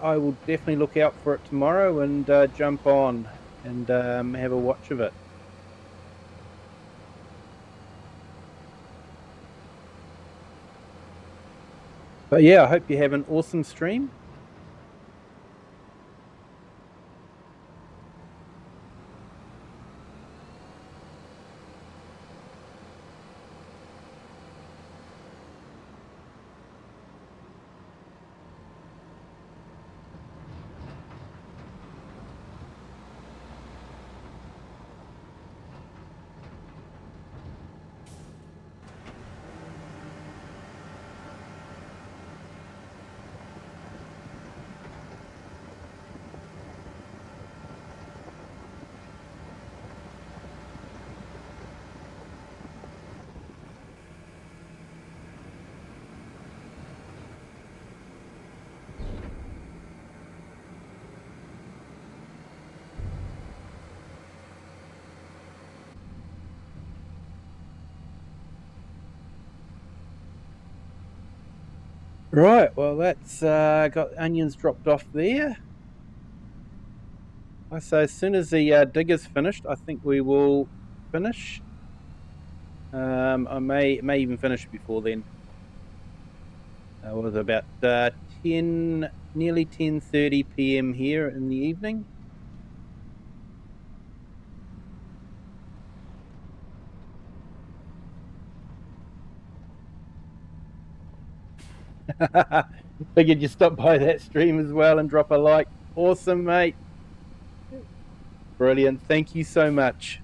I will definitely look out for it tomorrow and jump on and have a watch of it. But yeah, I hope you have an awesome stream. Right, well, that's got onions dropped off there. So as soon as the digger's finished, I think we will finish. I may even finish before then. It was about 10, nearly 10:30 p.m. here in the evening. Figured you stop by that stream as well and drop a like. Awesome, mate. Brilliant. Thank you so much.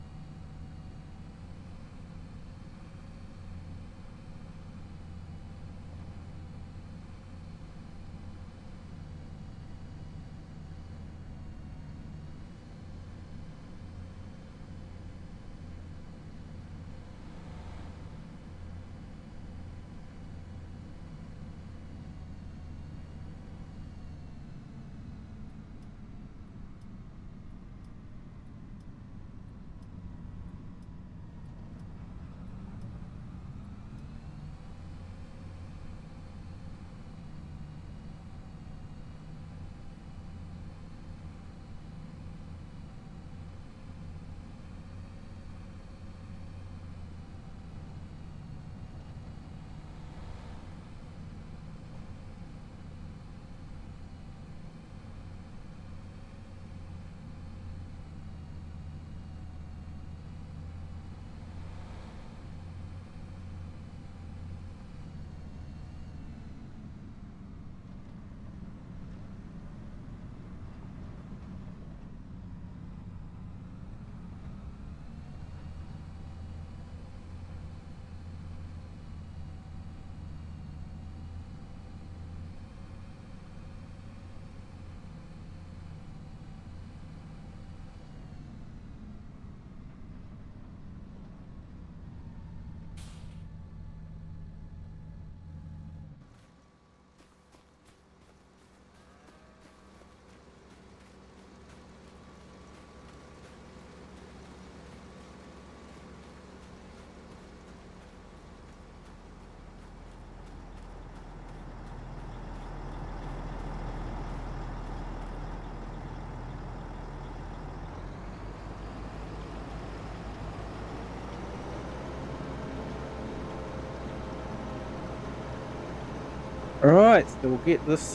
All right, so we'll get this,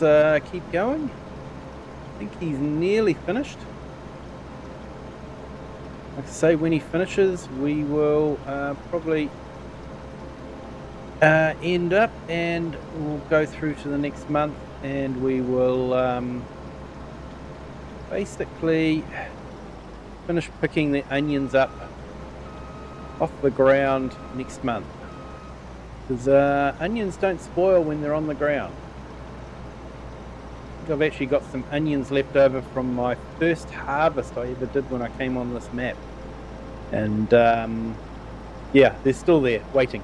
keep going. I think he's nearly finished. Like I say, when he finishes, we will probably end up and we'll go through to the next month and we will basically finish picking the onions up off the ground next month. Because onions don't spoil when they're on the ground. I think I've actually got some onions left over from my first harvest I ever did when I came on this map. And Yeah, they're still there, waiting.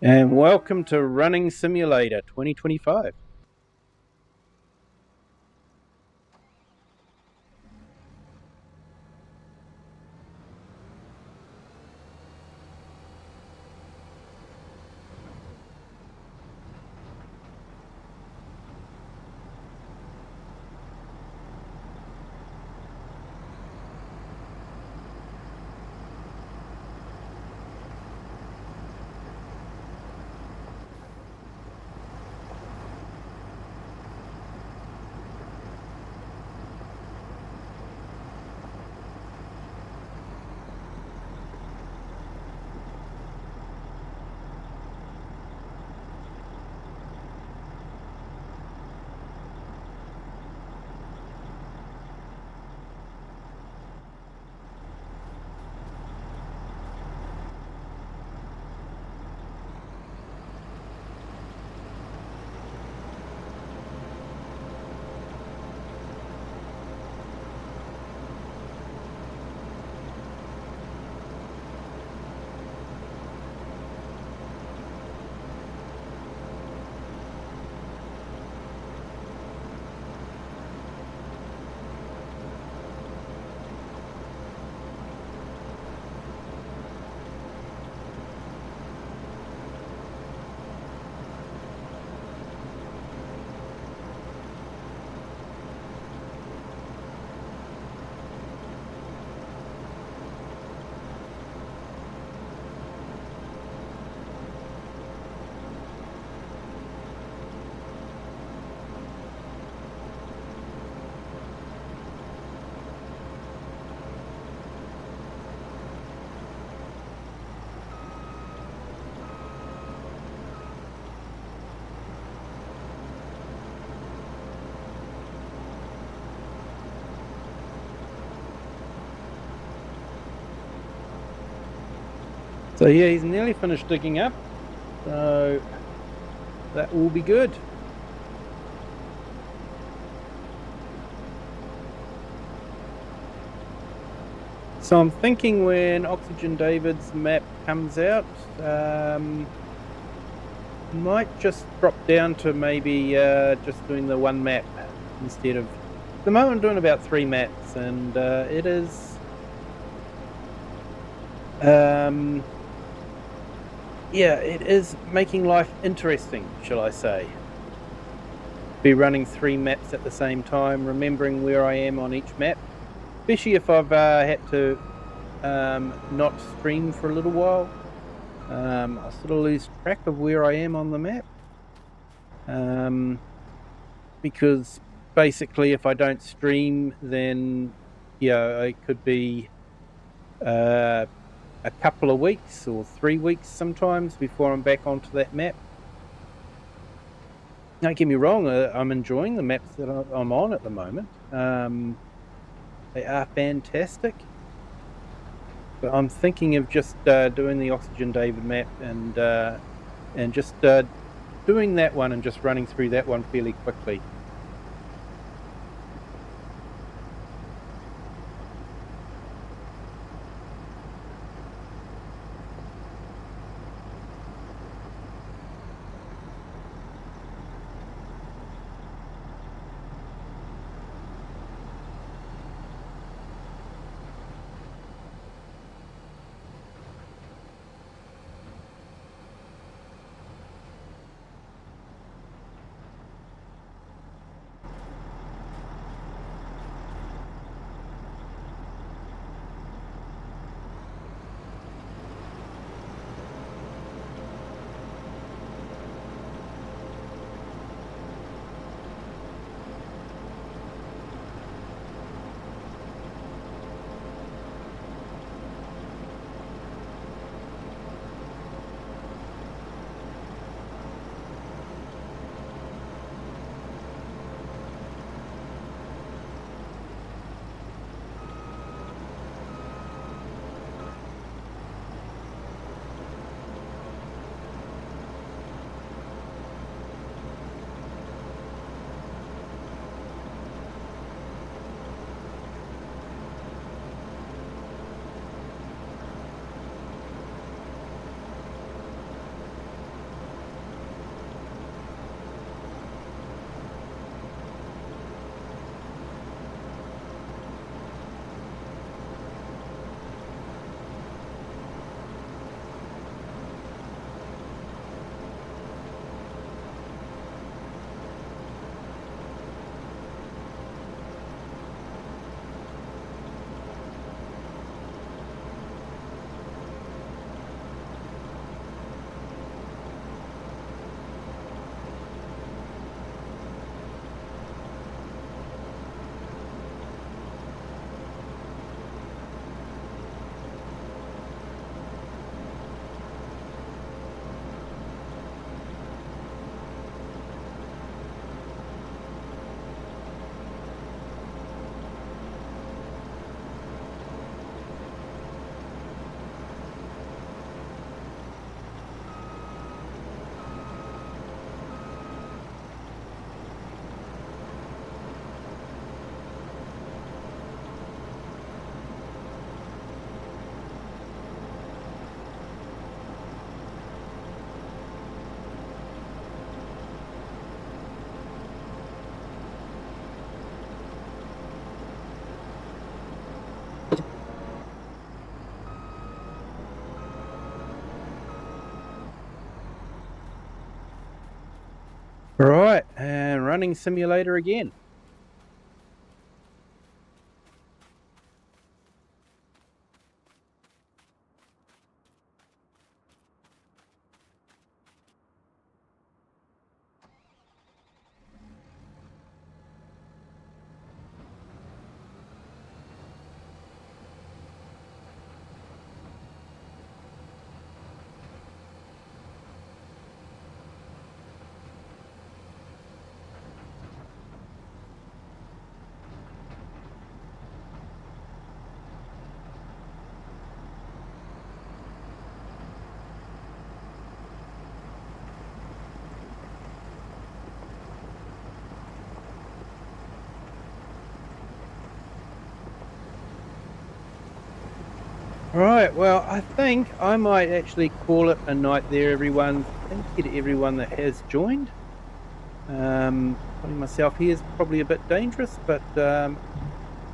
And welcome to Running Simulator 2025. So yeah, he's nearly finished digging up, so that will be good. So I'm thinking when Oxygen David's map comes out, might just drop down to maybe just doing the one map instead of... At the moment I'm doing about 3 maps, and it is... yeah, it is making life interesting, shall I say. Be running 3 maps at the same time, remembering where I am on each map, especially if I've had to not stream for a little while. I sort of lose track of where I am on the map, because basically if I don't stream, then it could be a couple of weeks or 3 weeks sometimes before I'm back onto that map. Don't get me wrong, I'm enjoying the maps that I'm on at the moment. They are fantastic. But I'm thinking of just doing the Oxygen David map and just doing that one and just running through that one fairly quickly. Right, and running simulator again. Right, well, I think I might actually call it a night there, everyone. Thank you to everyone that has joined. Putting myself here is probably a bit dangerous, but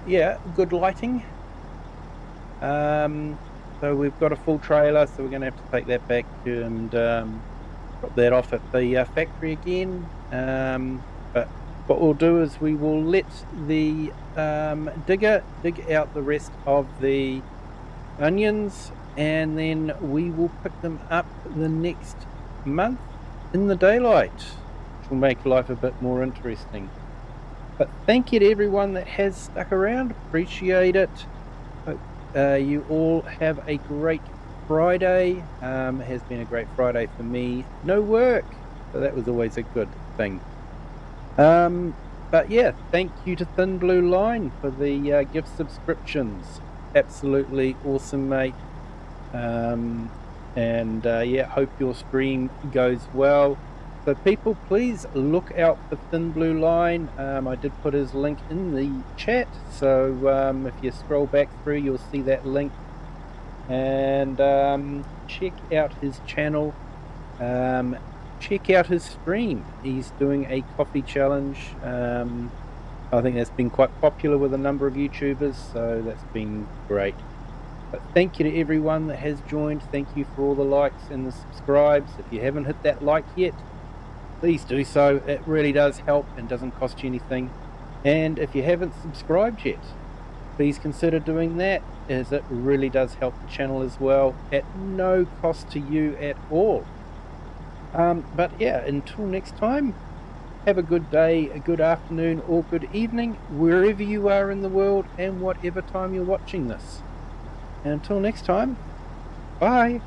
yeah, good lighting. So we've got a full trailer, so we're going to have to take that back and drop that off at the factory again. But what we'll do is we will let the digger dig out the rest of the onions, and then we will pick them up the next month in the daylight, which will make life a bit more interesting. But thank you to everyone that has stuck around. Appreciate it. Hope you all have a great Friday. It has been a great Friday for me. No work, so that was always a good thing. But yeah, thank you to Thin Blue Line for the gift subscriptions. absolutely awesome, mate. Yeah, hope your stream goes well. So people, please look out for Thin Blue Line. I did put his link in the chat, so if you scroll back through, you'll see that link. And check out his channel. Check out his stream. He's doing a coffee challenge. I think that's been quite popular with a number of YouTubers, so that's been great. But thank you to everyone that has joined. Thank you for all the likes and the subscribes. If you haven't hit that like yet, please do so. It really does help and doesn't cost you anything. And if you haven't subscribed yet, please consider doing that, as it really does help the channel as well, at no cost to you at all. But yeah, until next time, have a good day, a good afternoon, or good evening, wherever you are in the world and whatever time you're watching this. And until next time, bye.